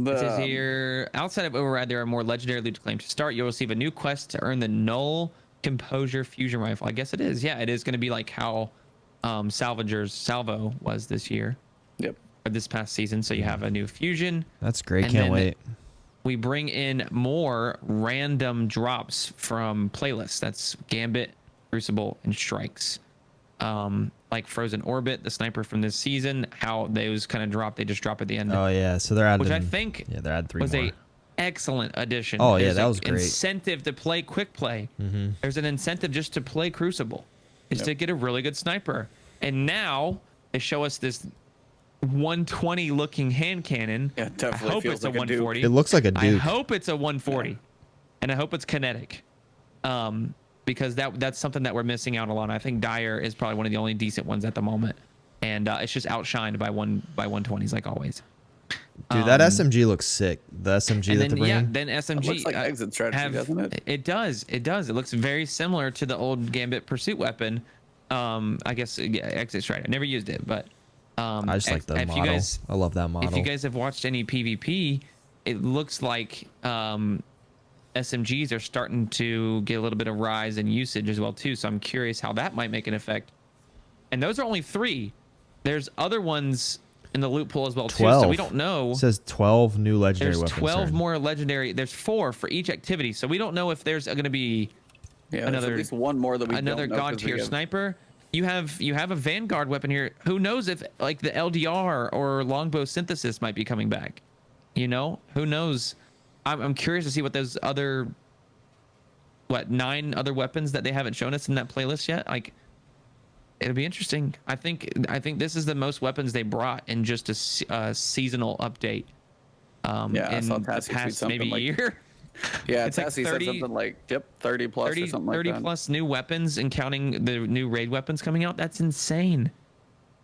says here, outside of Override, there are more legendary loot to claim. To start, you'll receive a new quest to earn the Null Composure Fusion Rifle. I guess it is. Yeah, it is going to be like how Salvager's Salvo was this year, Yep. or this past season. So you have a new fusion. That's great. And Can't then wait. We bring in more random drops from playlists. That's Gambit, Crucible, and Strikes. Like Frozen Orbit, the sniper from this season, how those kind of drop. They just drop at the end. Oh yeah, so they're adding. Which I think they're adding 3 was more. a excellent addition. Oh, yeah, There's that a was great. Incentive to play quick play. Mm-hmm. There's an incentive just to play Crucible, is to get a really good sniper. And now they show us this 120 looking hand cannon. Yeah, I definitely hope feels it's like a a Duke. 140. It looks like a I Duke. hope it's a 140, and I hope it's kinetic. Because that's something that we're missing out on. I think Dyer is probably one of the only decent ones at the moment, and it's just outshined by 120s like always. Dude, that SMG looks sick. The SMG And that then they're bringing. then SMG It looks like exit strategy, doesn't it? It does. It does. It looks very similar to the old Gambit pursuit weapon. I guess exit strategy. I never used it, but I just like the if model. you guys, I love that model. if you guys have watched any PvP, it looks like SMGs are starting to get a little bit of rise in usage as well too. So I'm curious how that might make an effect. And those are only 3. There's other ones in the loot pool as well 12. too. So we don't know. It says 12 new legendary There's weapons. 12 earned. more legendary. There's 4 for each activity. So we don't know if there's going to be Yeah, there's another- at least one more that we another don't know god 'cause we tier have- sniper. You have a Vanguard weapon here. Who knows if like the LDR or longbow synthesis might be coming back? You know, who knows? I'm curious to see what those other 9 other weapons that they haven't shown us in that playlist yet. Like, it'll be interesting. I think this is the most weapons they brought in just a seasonal update. Yeah, I in saw the Tassie tweet past something maybe like- year. Yeah, It's like Tassie 30 said something like, 30 plus 30, or something 30 like that. plus new weapons and counting the new raid weapons coming out. That's insane.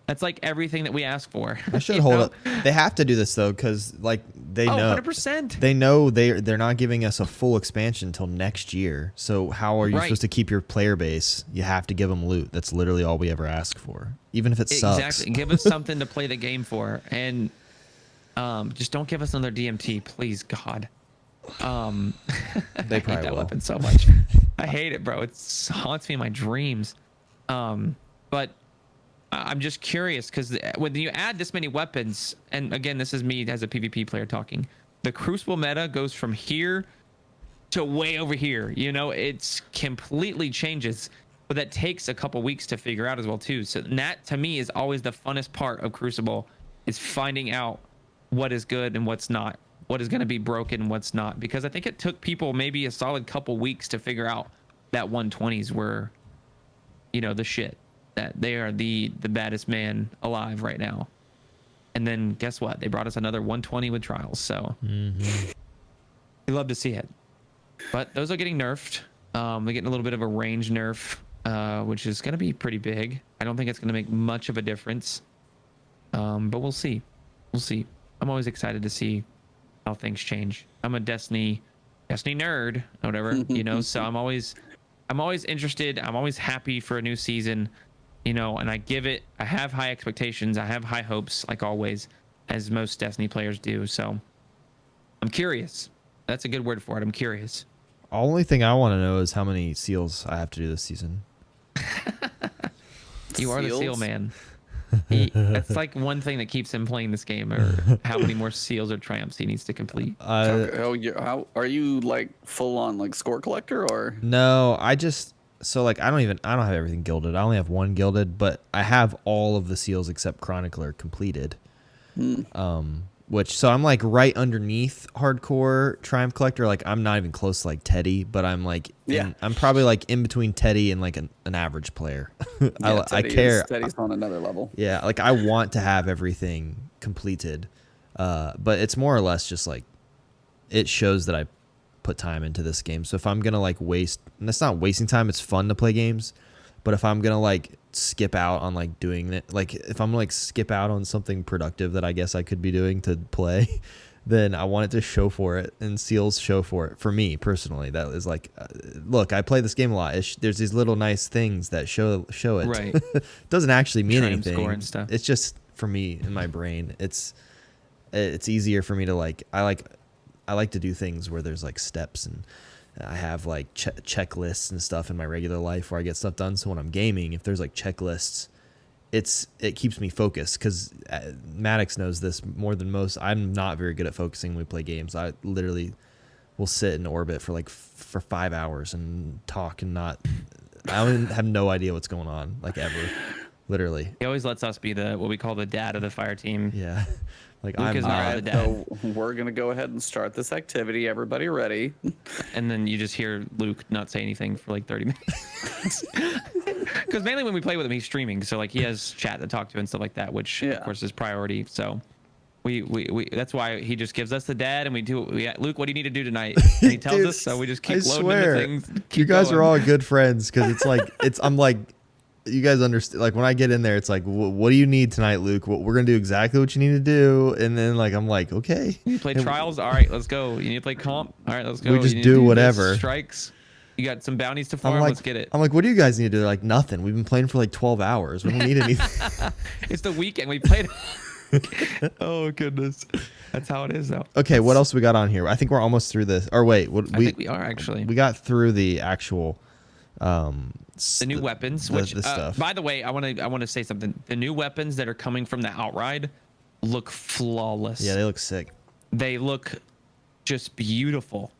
That's like everything that we ask for. I should you hold know? up. They have to do this though, because like they Oh, know 100%. they know they're not giving us a full expansion until next year. So how are you Right. supposed to keep your player base? You have to give them loot. That's literally all we ever ask for, even if it sucks. Exactly. Give us something to play the game for, and just don't give us another DMT, please, God. They I hate probably that will. weapon so much. I hate it, bro. It haunts me in my dreams. But I'm just curious because when you add this many weapons, and again, this is me as a PvP player talking, the Crucible meta goes from here to way over here. You know, it's completely changes, but that takes a couple weeks to figure out as well too. So that to me is always the funnest part of Crucible, is finding out what is good and what's not, what is going to be broken and what's not, because I think it took people maybe a solid couple weeks to figure out that 120s were, you know, the shit, that they are the baddest man alive right now. And then guess what? They brought us another 120 with trials. So We love to see it. But those are getting nerfed. They're getting a little bit of a range nerf, which is going to be pretty big. I don't think it's going to make much of a difference. But we'll see. We'll see. I'm always excited to see how things change. I'm a Destiny nerd, or whatever, you know, so I'm always interested. I'm always happy for a new season, you know, and I have high expectations. I have high hopes, like always, as most Destiny players do. So I'm curious. That's a good word for it. I'm curious. Only thing I want to know is how many seals I have to do this season. You are the seal Seals? man. That's like one thing that keeps him playing this game, or how many more seals or triumphs he needs to complete. How are you like full on like score collector or? No, I don't have everything gilded. I only have one gilded, but I have all of the seals except Chronicler completed. So I'm like right underneath hardcore Triumph Collector. Like I'm not even close to like Teddy, but I'm like, I'm probably like in between Teddy and like an average player. I care. Teddy's on another level. Yeah, like I want to have everything completed, but it's more or less just like it shows that I put time into this game. So if I'm gonna like waste, and that's not wasting time. It's fun to play games, but if I'm gonna like skip out on like doing it, like if I'm like skip out on something productive that I guess I could be doing to play, then I want it to show for it, and seals show for it. For me personally, that is like, look, I play this game a lot. There's these little nice things that show it. Right. Doesn't actually mean Triumph anything. score and stuff. It's just for me in my brain. It's easier for me to like. I like to do things where there's like steps, and I have like checklists and stuff in my regular life where I get stuff done. So when I'm gaming, if there's like checklists, it keeps me focused, because Maddox knows this more than most. I'm not very good at focusing when we play games. I literally will sit in orbit for 5 hours and talk and not. I don't have no idea what's going on, like ever, literally. He always lets us be what we call the dad of the fire team. Yeah, like Luke I'm is not. not the dad. So we're gonna go ahead and start this activity. Everybody ready? And then you just hear Luke not say anything for like 30 minutes. Because mainly when we play with him, he's streaming, so like he has chat to talk to and stuff like that, which of course is priority. So we that's why he just gives us the dad, and we do. Luke, what do you need to do tonight? And he tells Dude, us, so we just keep I loading swear, into things. you guys are all good friends, because it's like I'm like, you guys understand. Like when I get in there, it's like, what do you need tonight, Luke? We're gonna do exactly what you need to do, and then like I'm like, okay. You play trials, all right, let's go. You need to play comp, all right, let's go. We just You need to do this, whatever. Strikes. You got some bounties to farm. Let's get it. I'm like, what do you guys need to do? They're like, nothing. We've been playing for like 12 hours. We don't need anything. It's the weekend. We played. Oh goodness, that's how it is though. Okay, what else we got on here? I think we're almost through this. Or wait, I think we are actually. We got through the actual. The new weapons, which stuff. by the way, I want to say something. The new weapons that are coming from the outride look flawless. Yeah, they look sick. They look just beautiful.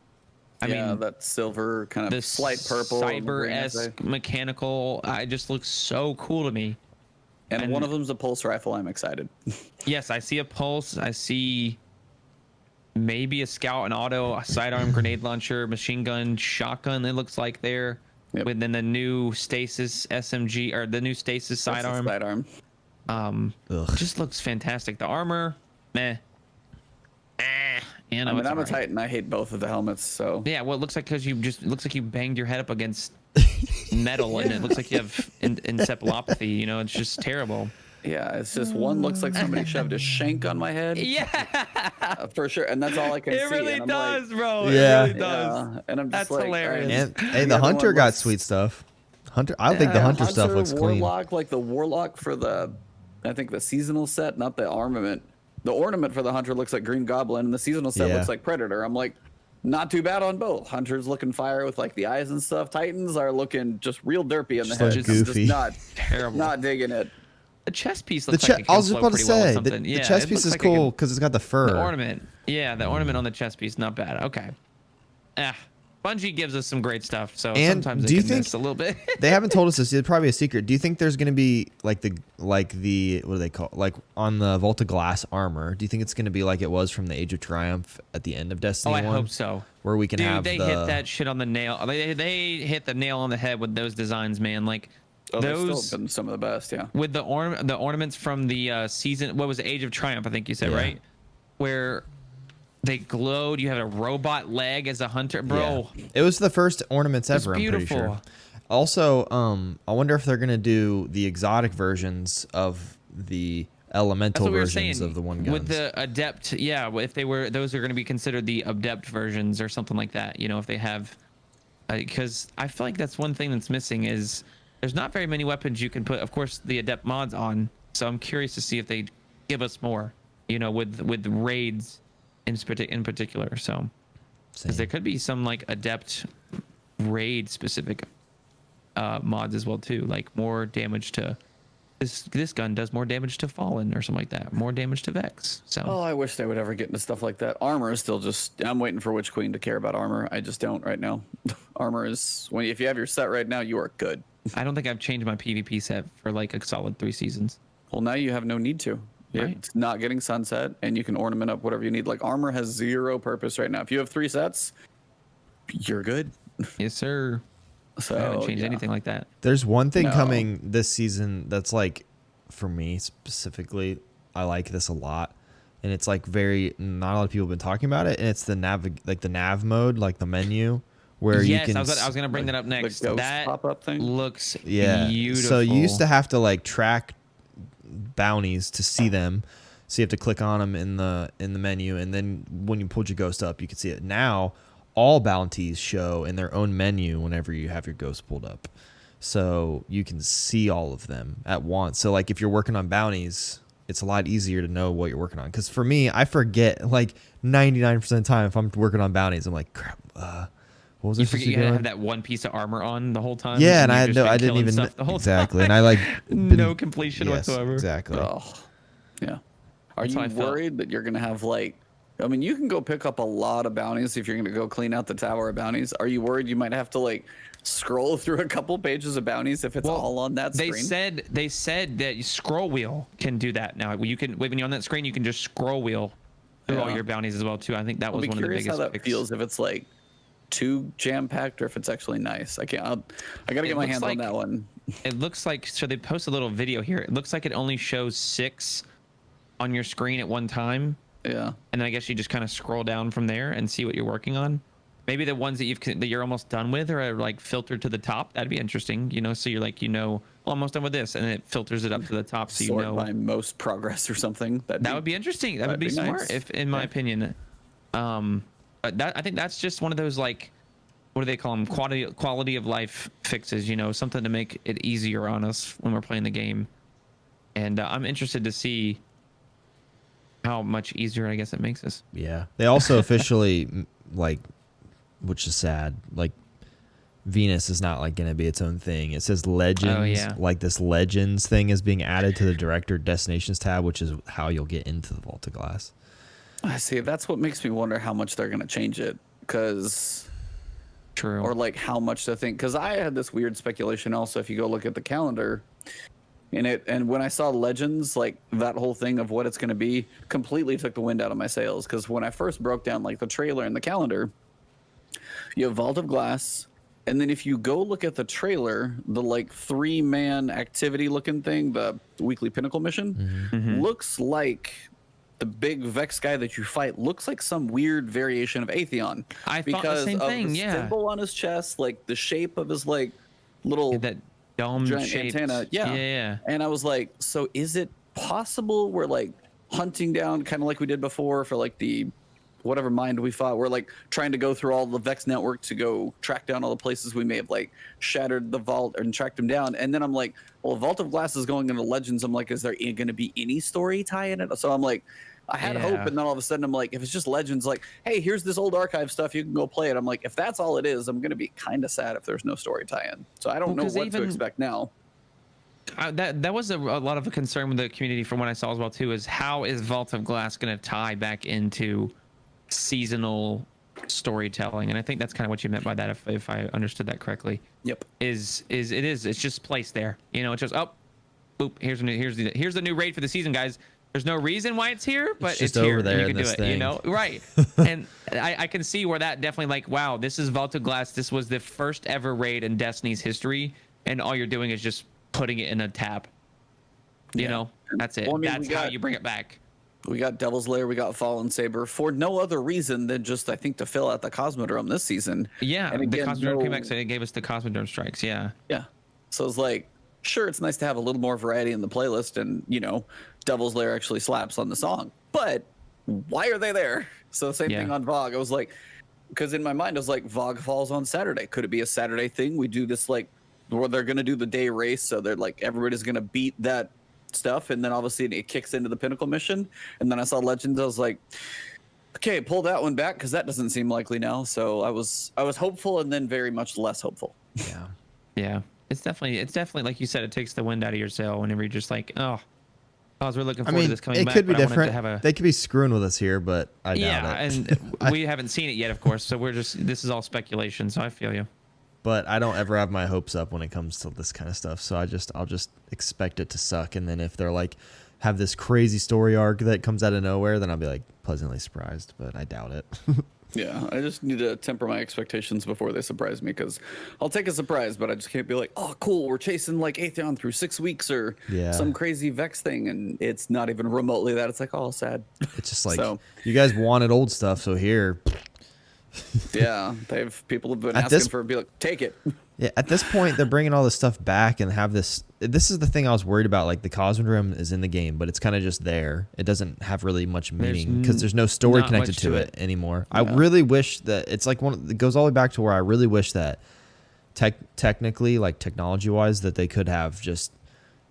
I mean, that silver kind of the slight purple, cyber-esque mechanical. It just looks so cool to me. and one of them's a pulse rifle. I'm excited. Yes, I see a pulse. I see maybe a scout, an auto, a sidearm grenade launcher, machine gun, shotgun. It looks like there. Yep. With then the new stasis SMG, or the new stasis sidearm. Just looks fantastic. The armor, meh. You know, I mean, I'm a alright. Titan. I hate both of the helmets. So Yeah, well, it looks like it looks like you banged your head up against metal, and it looks like you have encephalopathy. You know, it's just terrible. yeah, it's just one looks like somebody shoved a shank on my head. Yeah, For sure, and that's all I can see. it really and I'm does, like, bro. Yeah. It really does. Yeah, and I'm just That's like, hilarious. And hey, the other hunter one got looks- sweet stuff. I think the hunter stuff looks clean. Warlock, like the warlock for I think the seasonal set, not the armament. The ornament for the hunter looks like Green Goblin, and the seasonal set Yeah. looks like Predator. I'm like, not too bad on both. Hunter's looking fire with like the eyes and stuff. Titans are looking just real derpy in the Just head. like Just goofy. not Terrible. not digging it. The chest piece The looks like it I can was just flow about to pretty well with say, something. the Yeah, chest it piece looks is like it cool can- because it's got the fur. The ornament. Yeah, the ornament on the chest piece, not bad. Okay. Bungie gives us some great stuff, so And sometimes do they you can think- miss a little bit. They haven't told us this. It's probably a secret. Do you think there's going to be like the what do they call, like on the Volta Glass armor? Do you think it's going to be like it was from the Age of Triumph at the end of Destiny Oh, I 1? hope so. Where we can Dude, have they the hit that shit on the nail. They hit the nail on the head with those designs, man. Like They've those still been some of the best, yeah. with the ornaments from the season. What was it, Age of Triumph? I think you said, Yeah. right? Where They glowed. You had a robot leg as a hunter, bro. Yeah. It was the first ornaments It's ever, I'm pretty sure. beautiful. Also, I wonder if they're gonna do the exotic versions of the That's elemental what we were versions saying of the one guns. with the adept. Yeah, if they were, those are going to be considered the adept versions or something like that. You know, if they have, because I feel like that's one thing that's missing is there's not very many weapons you can put, of course, the adept mods on. So I'm curious to see if they give us more. You know, with raids in particular. So because there could be some like adept raid specific mods as well too, like more damage to. This gun does more damage to Fallen or something like that. More damage to Vex. So. Oh, I wish they would ever get into stuff like that. Armor is still just. I'm waiting for Witch Queen to care about armor. I just don't right now. Armor is if you have your set right now, you are good. I don't think I've changed my PvP set for like a solid 3 seasons. Well, now you have no need to. Right. It's not getting sunset, and you can ornament up whatever you need. Like armor has zero purpose right now. If you have 3 sets, you're good. Yes, sir. So I haven't changed anything like that. There's one thing No. coming this season that's like, for me specifically, I like this a lot, and it's like very not a lot of people have been talking about it, and it's the nav mode, like the menu where Yes, you can. I was gonna bring that up next. ghost That pop-up thing? looks Yeah. beautiful. So you used to have to like track bounties to see them. So you have to click on them in the menu, and then when you pulled your ghost up, you can see it. Now all bounties show in their own menu whenever you have your ghost pulled up. So you can see all of them at once. So like if you're working on bounties, it's a lot easier to know what you're working on. Because for me, I forget like 99% of the time if I'm working on bounties, I'm like, crap, what was I you supposed forget to you be had to doing? have that one piece of armor on the whole time. Yeah, and you've I just know been I didn't killing even stuff the whole exactly, time. and I like no completion yes, whatsoever. exactly. Oh, yeah. Are That's how I you felt. worried that you're gonna have like? I mean, you can go pick up a lot of bounties if you're gonna go clean out the tower of bounties. Are you worried you might have to like scroll through a couple pages of bounties if it's all on that screen? They said that scroll wheel can do that now. You can when you're on that screen, you can just scroll wheel through all Yeah. your bounties as well too. I think that I'll was be one of the curious biggest. how that fixes. feels if it's like too jam packed or if it's actually nice. I can't. I gotta It get my looks hands like- on that one. It looks like so they post a little video here. It looks like it only shows 6 on your screen at one time, Yeah. and then I guess you just kind of scroll down from there and see what you're working on. Maybe the ones that you're almost done with are like filtered to the top. That'd be interesting, you know. So you're like, well, almost done with this, and it filters it up to the top, so you Sort know. by most progress or something. That would be interesting. That would be that'd be smart, nice. if in my Yeah. opinion. But that I think that's just one of those like, what do they call them? Quality of life fixes. You know, something to make it easier on us when we're playing the game. And I'm interested to see how much easier I guess it makes us. Yeah. They also officially like, which is sad, like Venus is not like going to be its own thing. It says Legends, Oh, yeah. like this Legends thing is being added to the Director Destinations tab, which is how you'll get into the Vault of Glass. I see. That's what makes me wonder how much they're gonna change it, because True. or like how much to think. Because I had this weird speculation also. If you go look at the calendar, and when I saw Legends, like that whole thing of what it's gonna be, completely took the wind out of my sails. Because when I first broke down like the trailer and the calendar, you have Vault of Glass. And then if you go look at the trailer, the like 3-man activity looking thing, the weekly pinnacle mission, looks like the big Vex guy that you fight looks like some weird variation of Atheon. I thought the because same of thing, the yeah. symbol on his chest, like the shape of his like little that dome giant shaped antenna. Yeah. Yeah. And I was like, so is it possible we're like hunting down kind of like we did before for like the whatever mind we fought? We're like trying to go through all the Vex network to go track down all the places we may have like shattered the vault and tracked them down. And then I'm like, well, Vault of Glass is going into Legends. I'm like, is there going to be any story tie in it? So I'm like, I had hope, Yeah. and then all of a sudden I'm like, if it's just Legends, like, hey, here's this old archive stuff, you can go play it. I'm like, if that's all it is, I'm gonna be kind of sad if there's no story tie-in. So I don't Well, know 'cause what to even- expect now. That was a lot of a concern with the community from what I saw as well too, is how is Vault of Glass going to tie back into seasonal storytelling? And I think that's kind of what you meant by that, if I understood that correctly. Yep. It's just placed there, you know. It's just boop, here's the new raid for the season, guys. There's no reason why it's here, but just it's here, over there and you in can do this it, thing. you know, right? And I can see where that definitely, like, wow, this is Vault of Glass. This was the first ever raid in Destiny's history, and all you're doing is just putting it in a tab. You Yeah. know, that's it. Well, I mean, That's we how got- you bring it back. We got Devil's Lair, we got Fallen Saber for no other reason than just, I think, to fill out the Cosmodrome this season. Yeah, And the again, Cosmodrome came back, so it gave us the Cosmodrome strikes. Yeah. yeah. So it's like, sure, it's nice to have a little more variety in the playlist, and Devil's Lair actually slaps on the song. But why are they there? So the same thing on VOG. I was like, because in my mind, I was like, VOG falls on Saturday. Could it be a Saturday thing? We do this like, where they're gonna do the day race, so they're like everybody's gonna beat that stuff, and then obviously it kicks into the Pinnacle mission. And then I saw Legends, I was like, okay, pull that one back because that doesn't seem likely now. So I was hopeful, and then very much less hopeful. Yeah. It's definitely like you said, it takes the wind out of your sail whenever you're just like, oh, I was really looking forward to this coming back. It could be but I wanted to different. have a... They could be screwing with us here, but I doubt it. and we haven't seen it yet, of course. So this is all speculation. So I feel you. But I don't ever have my hopes up when it comes to this kind of stuff. So I'll just expect it to suck. And then if they're like have this crazy story arc that comes out of nowhere, then I'll be like pleasantly surprised. But I doubt it. Yeah, I just need to temper my expectations before they surprise me, because I'll take a surprise, but I just can't be like, oh, cool, we're chasing like Atheon through 6 weeks or some crazy Vex thing, and it's not even remotely that. It's like, oh, sad. It's just like, you guys wanted old stuff, so here. Yeah, people have been asking for it, be like, take it. Yeah, at this point, they're bringing all this stuff back and have this. This is the thing I was worried about. Like the Cosmodrome is in the game, but it's kind of just there. It doesn't have really much meaning because there's no story connected to it anymore. Yeah. I really wish that it's like it goes all the way back to where I really wish that technically, like technology-wise, that they could have just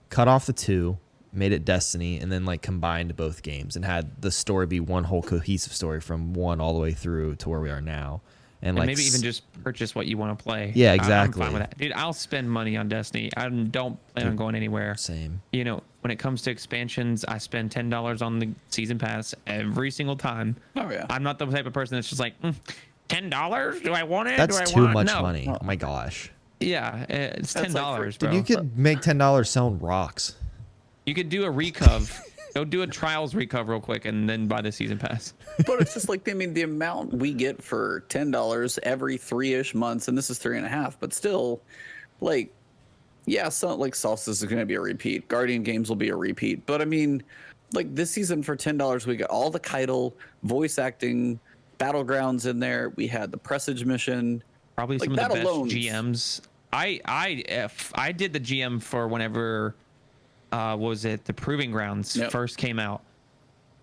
cut off the two, made it Destiny, and then like combined both games and had the story be one whole cohesive story from 1 all the way through to where we are now. And like maybe even just purchase what you want to play. Yeah, exactly. I'm fine with that. Dude, I'll spend money on Destiny. I don't plan on going anywhere. Same. When it comes to expansions, I spend $10 on the season pass every single time. Oh, yeah. I'm not the type of person that's just like, $10? Do I want it? That's Do I too want it? much No. money. Oh my gosh. Yeah, it's $10, like bro. Dude, you could make $10 selling rocks. You could do a recov. Go do a trials recov real quick and then buy the season pass. But it's just like, I mean, the amount we get for $10 every 3-ish months, and this is 3.5, but still, like, yeah, so like Solstice is going to be a repeat. Guardian Games will be a repeat. But I mean, like this season for $10, we got all the Keitel, voice acting, Battlegrounds in there. We had the Presage mission. Probably like some of the best alone. GMs. I did the GM for whenever was it the Proving Grounds first came out.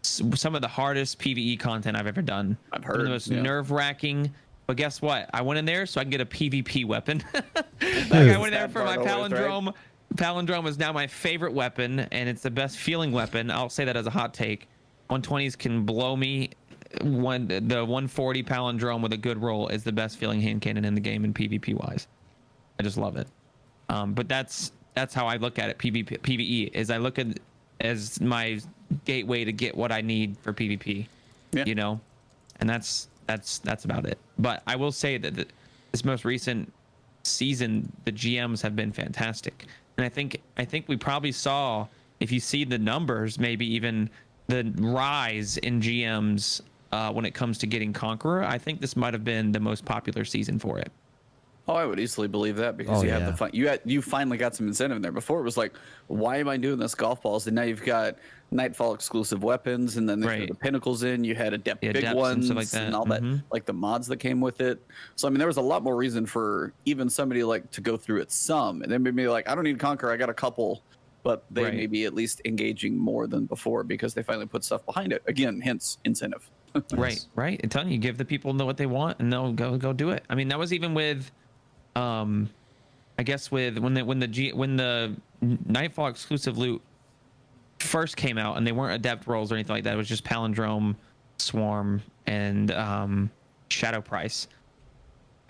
Some of the hardest PvE content I've ever done. I've heard. Some of the most nerve-wracking. But guess what? I went in there so I can get a PvP weapon. I went in there for my palindrome. Right? Palindrome is now my favorite weapon, and it's the best feeling weapon. I'll say that as a hot take. 120s can blow me. The 140 palindrome with a good roll is the best feeling hand cannon in the game in PvP wise. I just love it. But that's how I look at it. PvE is I look at as my gateway to get what I need for PvP. Yeah. And that's about it. But I will say that this most recent season, the GMs have been fantastic, and I think we probably saw, if you see the numbers, maybe even the rise in GMs when it comes to getting Conqueror. I think this might have been the most popular season for it. Oh, I would easily believe that because you have the fun. You finally got some incentive in there. Before it was like, why am I doing this golf balls? And now you've got Nightfall exclusive weapons, and then they threw the pinnacles in. You had big ones and, and all that, like the mods that came with it. So I mean, there was a lot more reason for even somebody like to go through it some, and then maybe like, I don't need Conquer, I got a couple, but they may be at least engaging more than before because they finally put stuff behind it. Again, hence incentive. Right. I'm telling you, give the people know what they want, and they'll go do it. I mean, that was even with. I guess when the Nightfall exclusive loot first came out and they weren't adept rolls or anything like that, it was just Palindrome, Swarm, and Shadow Price.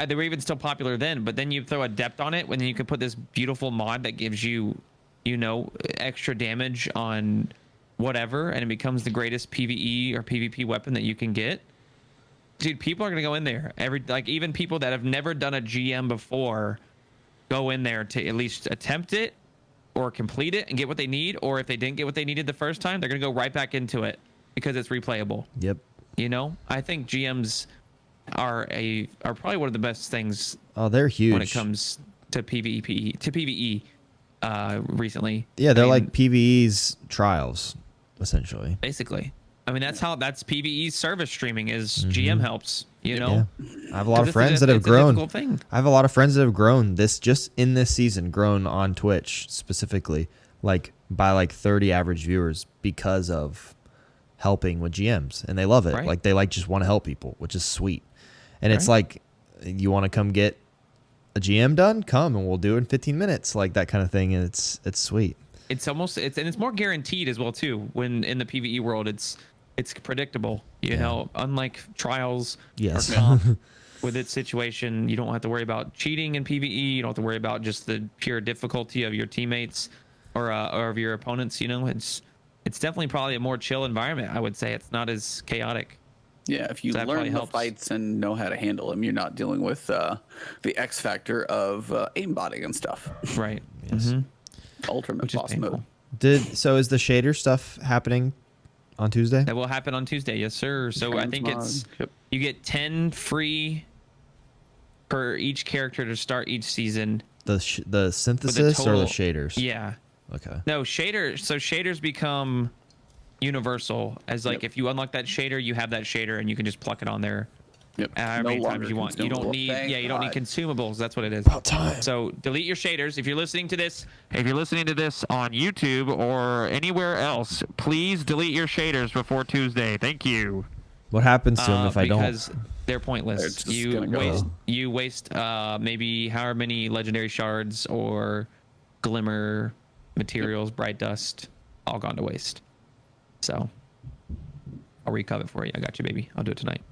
They were even still popular then, but then you throw adept on it when you could put this beautiful mod that gives you extra damage on whatever, and it becomes the greatest PvE or PvP weapon that you can get. Dude, people are gonna go in there. Even people that have never done a GM before go in there to at least attempt it or complete it and get what they need. Or if they didn't get what they needed the first time, they're gonna go right back into it because it's replayable. Yep. I think GMs are probably one of the best things. Oh, they're huge when it comes to PvE recently. Yeah, they're like PvE's trials, essentially. Basically. I mean, that's PvE's service streaming is GM helps. You know, I have a lot of 'Cause friends that have it's a grown. difficult thing. I have a lot of friends that have grown just in this season, grown on Twitch specifically, like by like 30 average viewers because of helping with GMs, and they love it. Right. Like they just want to help people, which is sweet. And it's Right. like, you want to come get a GM done? Come and we'll do it in 15 minutes, like that kind of thing. And it's sweet. It's more guaranteed as well too. When in the PvE world, it's predictable. You know, unlike trials Yes. or comp, with its situation, you don't have to worry about cheating in PvE. You don't have to worry about just the pure difficulty of your teammates or of your opponents. You know, it's definitely probably a more chill environment. I would say it's not as chaotic. Yeah, if you So that probably learn the helps. fights and know how to handle them, you're not dealing with the X factor of aimbotting and stuff. Right. Yes. Mhm. Ultimate Which is boss painful. mode. So is the shader stuff happening on Tuesday? That will happen on Tuesday. Yes, sir. So I think it's Transmog. you get 10 free per each character to start each season. The synthesis or the total- shaders? Yeah. Okay. No, shaders become universal, as like if you unlock that shader, you have that shader and you can just pluck it on there Yep. however No many longer times you want. You don't consumable. need Thank you don't need God. consumables. That's what it is. About time. So delete your shaders. If you're listening to this on YouTube or anywhere else, please delete your shaders before Tuesday. Thank you. What happens to them if I don't? Because they're They're pointless. just You gonna go. waste maybe however many legendary shards or glimmer materials, bright dust, all gone to waste. So I'll recover it for you. I got you, baby. I'll do it tonight.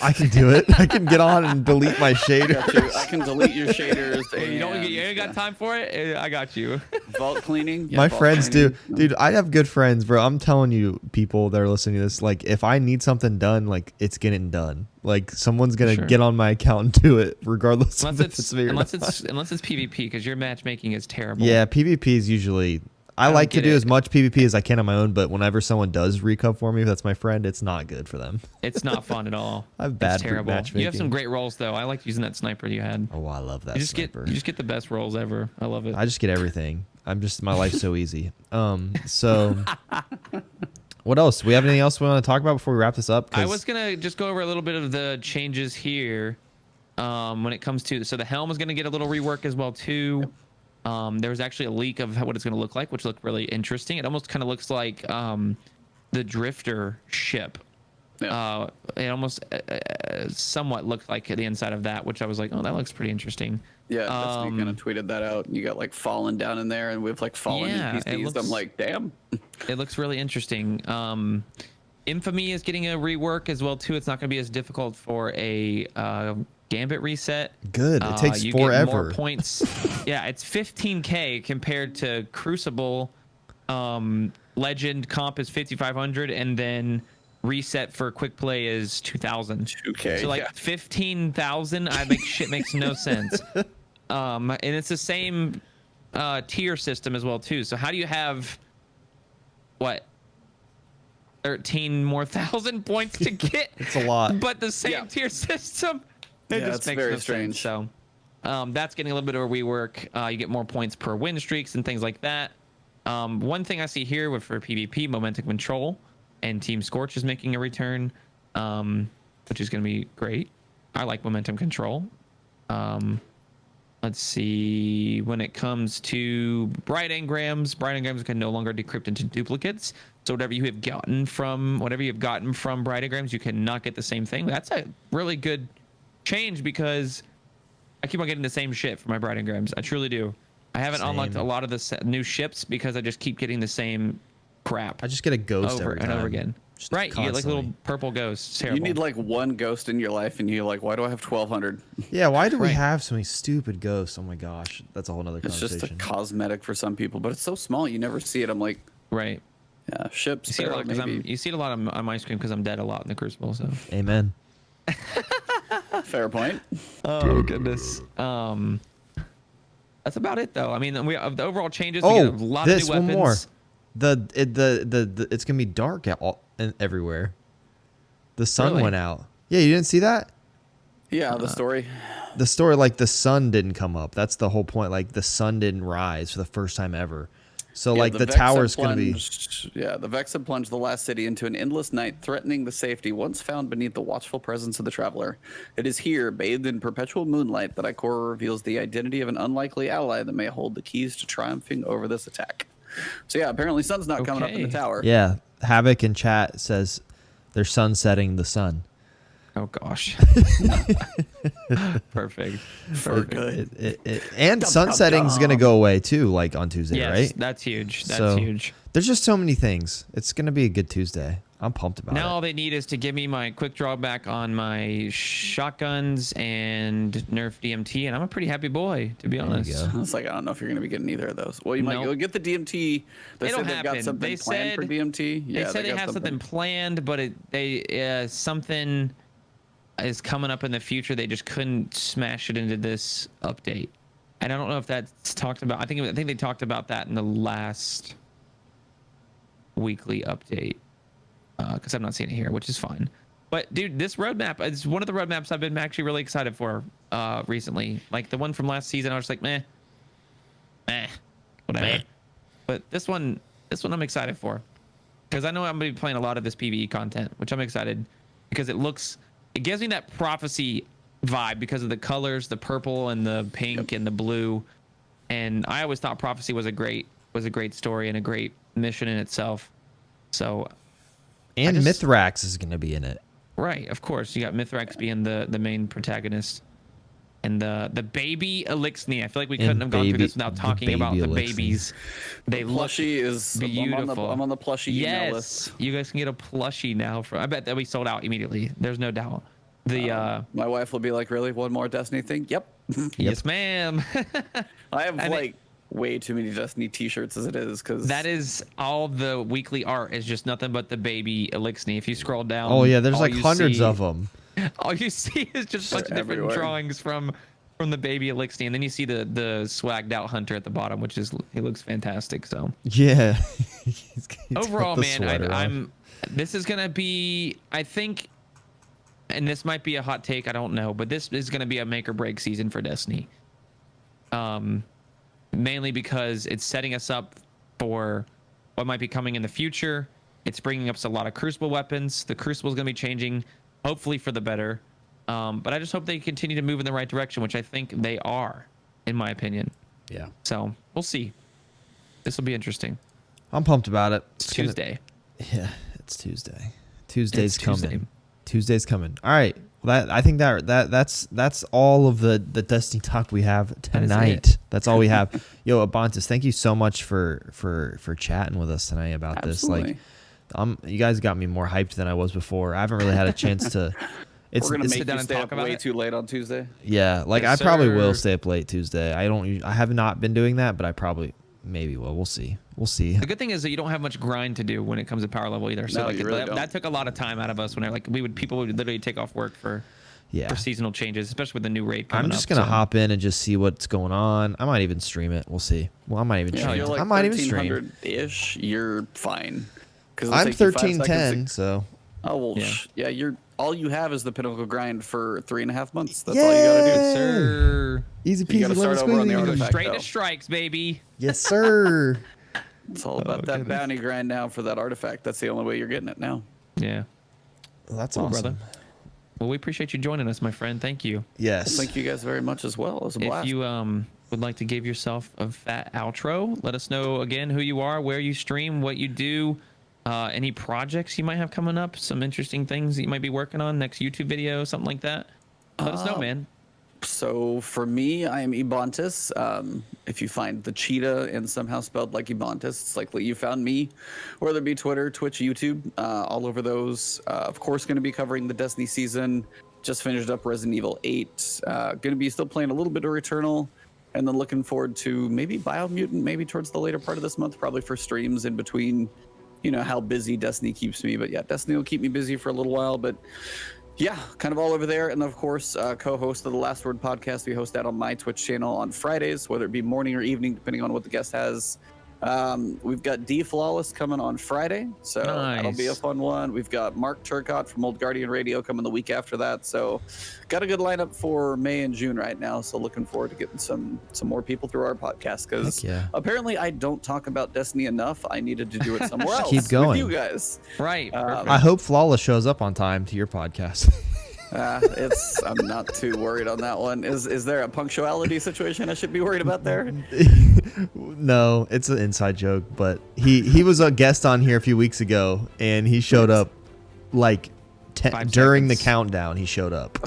I can do it. I can get on and delete my shader. Got you. I can delete your shaders. You ain't got time for it? I got you. Vault cleaning. Yeah, My vault friends do. cleaning. Dude, I have good friends, bro. I'm telling you, people that are listening to this, like, if I need something done, like, it's getting done. Like, someone's going to Sure. get on my account and do it, regardless Unless of if it's me or not. unless it's PvP, because your matchmaking is terrible. Yeah, PvP is usually... I don't like to get do it. as much PvP as I can on my own, but whenever someone does recub for me, if that's my friend, it's not good for them. It's not fun at all. I have bad It's terrible. You have matchmaking. some great rolls though. I liked using that sniper you had. Oh, I love that You just sniper. get the best rolls ever. I love it. I just get everything. My life's so easy. So what else? We have anything else we want to talk about before we wrap this up? 'Cause- I was gonna just go over a little bit of the changes here. When it comes to the helm is gonna get a little rework as well too. There was actually a leak of what it's gonna look like, which looked really interesting. It almost kind of looks like the Drifter ship. Yeah. It almost somewhat looked like the inside of that, which I was like, oh, that looks pretty interesting. Yeah, Destiny kind of tweeted that out. You got like fallen down in there, and we've like fallen Yeah, it NPCs. looks- I'm like, damn. It looks really interesting. Infamy is getting a rework as well too. It's not going to be as difficult for a Gambit reset. Good. It takes you Get forever. more points. Yeah, it's 15k compared to Crucible. Legend comp is 5,500, and then reset for quick play is 2,000. 2K. So like yeah. 15,000. Shit makes no sense. And it's the same tier system as well too. So how do you have what 13 more thousand points to get? It's a lot. But the same Yeah. tier system. It Yeah, just it's makes very no strange. sense. So that's getting a little bit of a rework. You get more points per win streaks and things like that. One thing I see here for PvP, momentum control, and Team Scorch is making a return, which is going to be great. I like momentum control. Let's see. When it comes to bright engrams can no longer decrypt into duplicates. So whatever you have gotten from bright engrams, you cannot get the same thing. That's a really good change because I keep on getting the same shit for my bright engrams. I truly do. I haven't unlocked Same. a lot of the new ships because I just keep getting the same crap I just get a ghost over every and time. over again. Just Right, you get like constantly. little purple ghosts. It's You terrible. need like one ghost in your life, and you're like, why do I have 1,200? Yeah, why do we Right. have so many stupid ghosts? Oh my gosh. That's a whole nother It's just a conversation. cosmetic for some people, but it's so small you never see it. I'm like, right. yeah, ships. You see it a there, lot because maybe. you see it a lot on my screen because I'm dead a lot in the Crucible. So. Amen. Fair point. Oh goodness. That's about it though. I mean, the overall changes. We get a lot this of new one weapons. more. The it's gonna be dark everywhere. The sun Really? went out. Yeah, you didn't see that? Yeah, the story. The story, like, the sun didn't come up. That's the whole point. Like, the sun didn't rise for the first time ever. So Yeah, like the Vex tower's have gonna be. plunged- Yeah, the Vex have plunged the last city into an endless night, threatening the safety once found beneath the watchful presence of the traveler. It is here, bathed in perpetual moonlight, that Ikora reveals the identity of an unlikely ally that may hold the keys to triumphing over this attack. So yeah, apparently sun's not coming up in the Okay. tower. Yeah, Havoc in chat says they're sunsetting the sun. Oh gosh. Perfect. For good. And Dum, sunsetting's dum, gonna dum. go away too, like on Tuesday, Yes, right? that's huge. That's So, huge. There's just so many things. It's gonna be a good Tuesday. I'm pumped about Now it. all they need is to give me my quick drawback on my shotguns and nerf DMT, and I'm a pretty happy boy, to be you honest. go. It's like I don't know if you're going to be getting either of those. Well, you might Nope. go get the DMT. They It'll said they've got happen. something They planned for said- DMT. They Yeah, said they got have something planned, but something is coming up in the future. They just couldn't smash it into this update. And I don't know if that's talked about. I think they talked about that in the last weekly update, because I'm not seeing it here, which is fine. But dude, this roadmap is one of the roadmaps I've been actually really excited for recently. Like the one from last season, I was like, meh, whatever. Meh. But this one I'm excited for, because I know I'm gonna be playing a lot of this PvE content, which I'm excited because it gives me that prophecy vibe because of the colors, the purple and the pink and the blue. And I always thought prophecy was a great story and a great mission in itself. So And just- Mithrax is gonna be in it. right, of course, you got Mithrax being the main protagonist. And the baby Elixni. I feel like we couldn't have gone through this without talking about the Elixni. babies. They look Plushie is beautiful. I'm on the plushie email list. Yes, you guys can get a plushie now. I bet that we sold out immediately. There's no doubt. My wife will be like, "Really, one more Destiny thing?" Yep. Yes, ma'am. I have And like way too many Destiny T-shirts as it is because That is all the weekly art is just nothing but the baby Elixni. If you scroll down, Oh yeah, there's all like you hundreds see- of them. All you see is just a bunch of different everywhere. drawings from the baby Elixni, and then you see the swagged out hunter at the bottom, which is he looks fantastic. So Yeah. He's got overall, the man, sweater on. I'm. This is gonna be, I think, and this might be a hot take. I don't know, but this is gonna be a make or break season for Destiny. Mainly because it's setting us up for what might be coming in the future. It's bringing up a lot of Crucible weapons. The Crucible is going to be changing, hopefully for the better. But I just hope they continue to move in the right direction, which I think they are, in my opinion. Yeah. So we'll see. This will be interesting. I'm pumped about it. It's gonna- Tuesday. Yeah, it's Tuesday. Tuesday's It's coming. Tuesday. Tuesday's coming. All right. Well, I think that's all of the Destiny talk we have is tonight. it. That's all we have. Yo, Ebontis, thank you so much for chatting with us tonight about Absolutely. this. Like, you guys got me more hyped than I was before. I haven't really had a chance to. we're gonna it's make sit down you and stay talk up about way it? too late on Tuesday. yeah. Like Yes, I probably will sir. stay up late Tuesday. I have not been doing that, but I probably maybe will. We'll see. We'll see. The good thing is that you don't have much grind to do when it comes to power level either. So No, like you really that, don't. that took a lot of time out of us when people would literally take off work for Yeah. seasonal changes, especially with the new raid coming I'm just up, gonna so. hop in and just see what's going on. I might even stream it. We'll see. Well, I might even Yeah, stream. you're like I might even stream. 1300-ish. You're fine. 'Cause it'll I'm take you 5 seconds 1310, so Oh well, Yeah. yeah. You're all you have is the pinnacle grind for 3.5 months. That's all you gotta do. Yay! Sir. easy You gotta peasy lemon start over on the squeezy. artifact. Straight though. to strikes, baby. Yes, sir. It's all about that goodness. bounty grind now for that artifact. That's the only way you're getting it now. Yeah. Well, that's Cool, awesome. brother. Well, we appreciate you joining us, my friend. Thank you. Yes. Thank you guys very much as well. It was a If blast. you would like to give yourself a fat outro, let us know again who you are, where you stream, what you do, any projects you might have coming up, some interesting things that you might be working on, next YouTube video, something like that. Let us know, man. So for me, I am Ebontis. If you find the cheetah and somehow spelled like Ebontis, it's likely you found me, whether it be Twitter, Twitch, YouTube, all over those. Of course, going to be covering the Destiny season. Just finished up Resident Evil 8. Going to be still playing a little bit of Returnal, and then looking forward to maybe Biomutant, maybe towards the later part of this month, probably for streams in between. You know how busy Destiny keeps me, but yeah, Destiny will keep me busy for a little while, but. Yeah, kind of all over there. And of course, co-host of the Last Word podcast. We host that on my Twitch channel on Fridays, whether it be morning or evening, depending on what the guest has. We've got D Flawless coming on Friday, so that'll be a Nice. fun one. We've got Mark Turcott from Old Guardian Radio coming the week after that. So got a good lineup for May and June right now. So looking forward to getting some more people through our podcast, because Heck yeah. apparently I don't talk about Destiny enough. I needed to do it somewhere else. Keep going. With you guys. Right. Perfect. I hope Flawless shows up on time to your podcast. I'm not too worried on that one. Is there a punctuality situation I should be worried about there? No, it's an inside joke, but he was a guest on here a few weeks ago, and he showed up like 5 during the seconds. countdown. He showed up,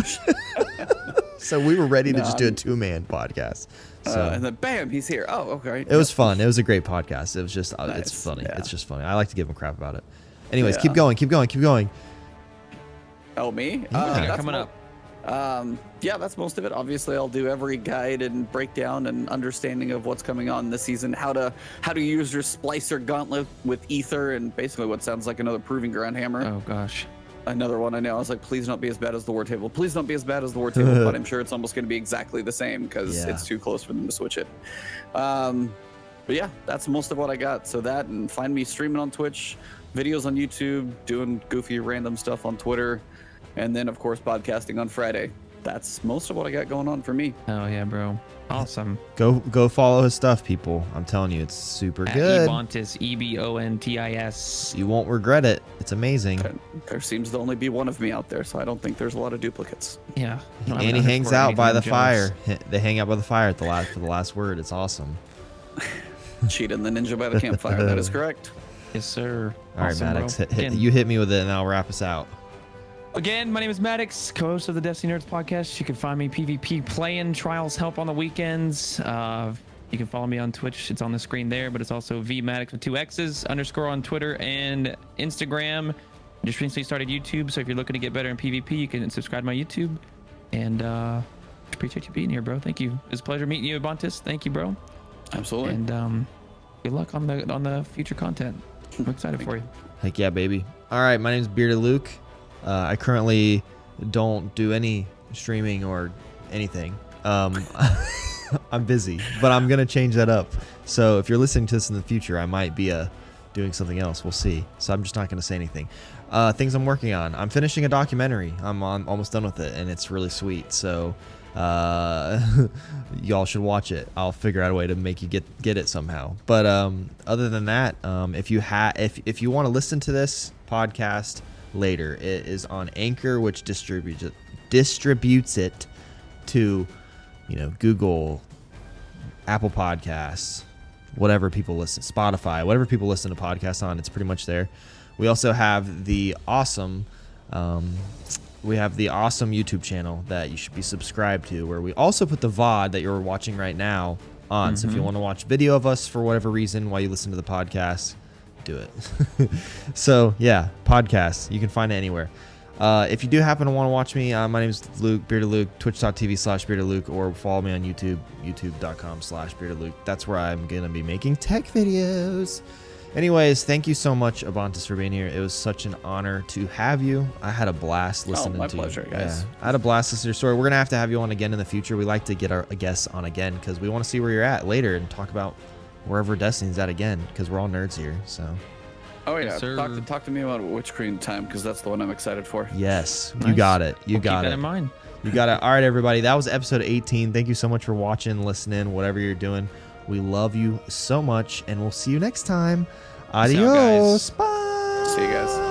so we were ready to No, just do a I'm- 2-man podcast. So And then bam, he's here. Oh, okay. it was fun. It was a great podcast. It was just it's Nice, funny. yeah. It's just funny. I like to give him crap about it. Anyways, Yeah. keep going. Oh, me? Yeah. That's Coming up. Yeah, that's most of it. Obviously, I'll do every guide and breakdown and understanding of what's coming on this season, how to use your splicer gauntlet with ether, and basically what sounds like another proving ground hammer. Oh gosh. Another one I know. I was like, please don't be as bad as the war table. Please don't be as bad as the war table. But I'm sure it's almost going to be exactly the same, because Yeah. it's too close for them to switch it. But yeah, that's most of what I got. So that, and find me streaming on Twitch, videos on YouTube, doing goofy random stuff on Twitter, and then of course podcasting on Friday. That's most of what I got going on for me. Oh yeah, bro. Awesome. Go follow his stuff, people. I'm telling you, it's super At good. Ebontis, Ebontis. You won't regret it. It's amazing. There seems to only be one of me out there, so I don't think there's a lot of duplicates. Yeah. And he hangs out by the fire. They hang out by the fire for the last word. It's awesome. Cheetah and the ninja by the campfire. That is correct. Yes, sir. All right, Awesome, Maddox, bro. you hit me with it, and I'll wrap us out. Again, my name is Maddox, co-host of the Destiny Nerds podcast. You can find me PvP playing, trials help on the weekends. You can follow me on Twitch. It's on the screen there, but it's also vmaddox with 2 X's _ on Twitter and Instagram. Just recently started YouTube, so if you're looking to get better in PvP, you can subscribe to my YouTube. And appreciate you being here, bro. Thank you. It's a pleasure meeting you, Ebontis. Thank you, bro. Absolutely. And good luck on the future content. I'm excited for you. Heck yeah, baby. All right, my name's Bearded Luke. I currently don't do any streaming or anything. I'm busy, but I'm gonna change that up. So if you're listening to this in the future, I might be doing something else. We'll see. So I'm just not gonna say anything. Things I'm working on. I'm finishing a documentary. I'm almost done with it, and it's really sweet. So y'all should watch it. I'll figure out a way to make you get it somehow. But other than that, if you want to listen to this podcast later, it is on Anchor, which distributes it to, Google, Apple Podcasts, whatever people listen, Spotify, whatever people listen to podcasts on. It's pretty much there. We also have the awesome YouTube channel that you should be subscribed to, where we also put the VOD that you're watching right now on. So if you want to watch video of us for whatever reason while you listen to the podcast, do it. So yeah, podcasts, you can find it anywhere. If you do happen to want to watch me, my name is Luke, Bearded Luke, twitch.tv/Bearded Luke, or follow me on YouTube, youtube.com/Bearded Luke. That's where I'm going to be making tech videos. Anyways, thank you so much, Ebontis, for being here. It was such an honor to have you. I had a blast listening to you. My pleasure, guys. Yeah, I had a blast listening to your story. We're going to have you on again in the future. We like to get our guests on again because we want to see where you're at later and talk about wherever Destiny's at again, because we're all nerds here. So Oh yeah, Yes, sir. talk to me about Witch Queen time, because that's the one I'm excited for. yes, you Nice. got it. You We'll got keep that it. in mind. You got it. All right, everybody. That was episode 18. Thank you so much for watching, listening, whatever you're doing. We love you so much, and we'll see you next time. Peace out, guys. Adios. Bye. See you guys.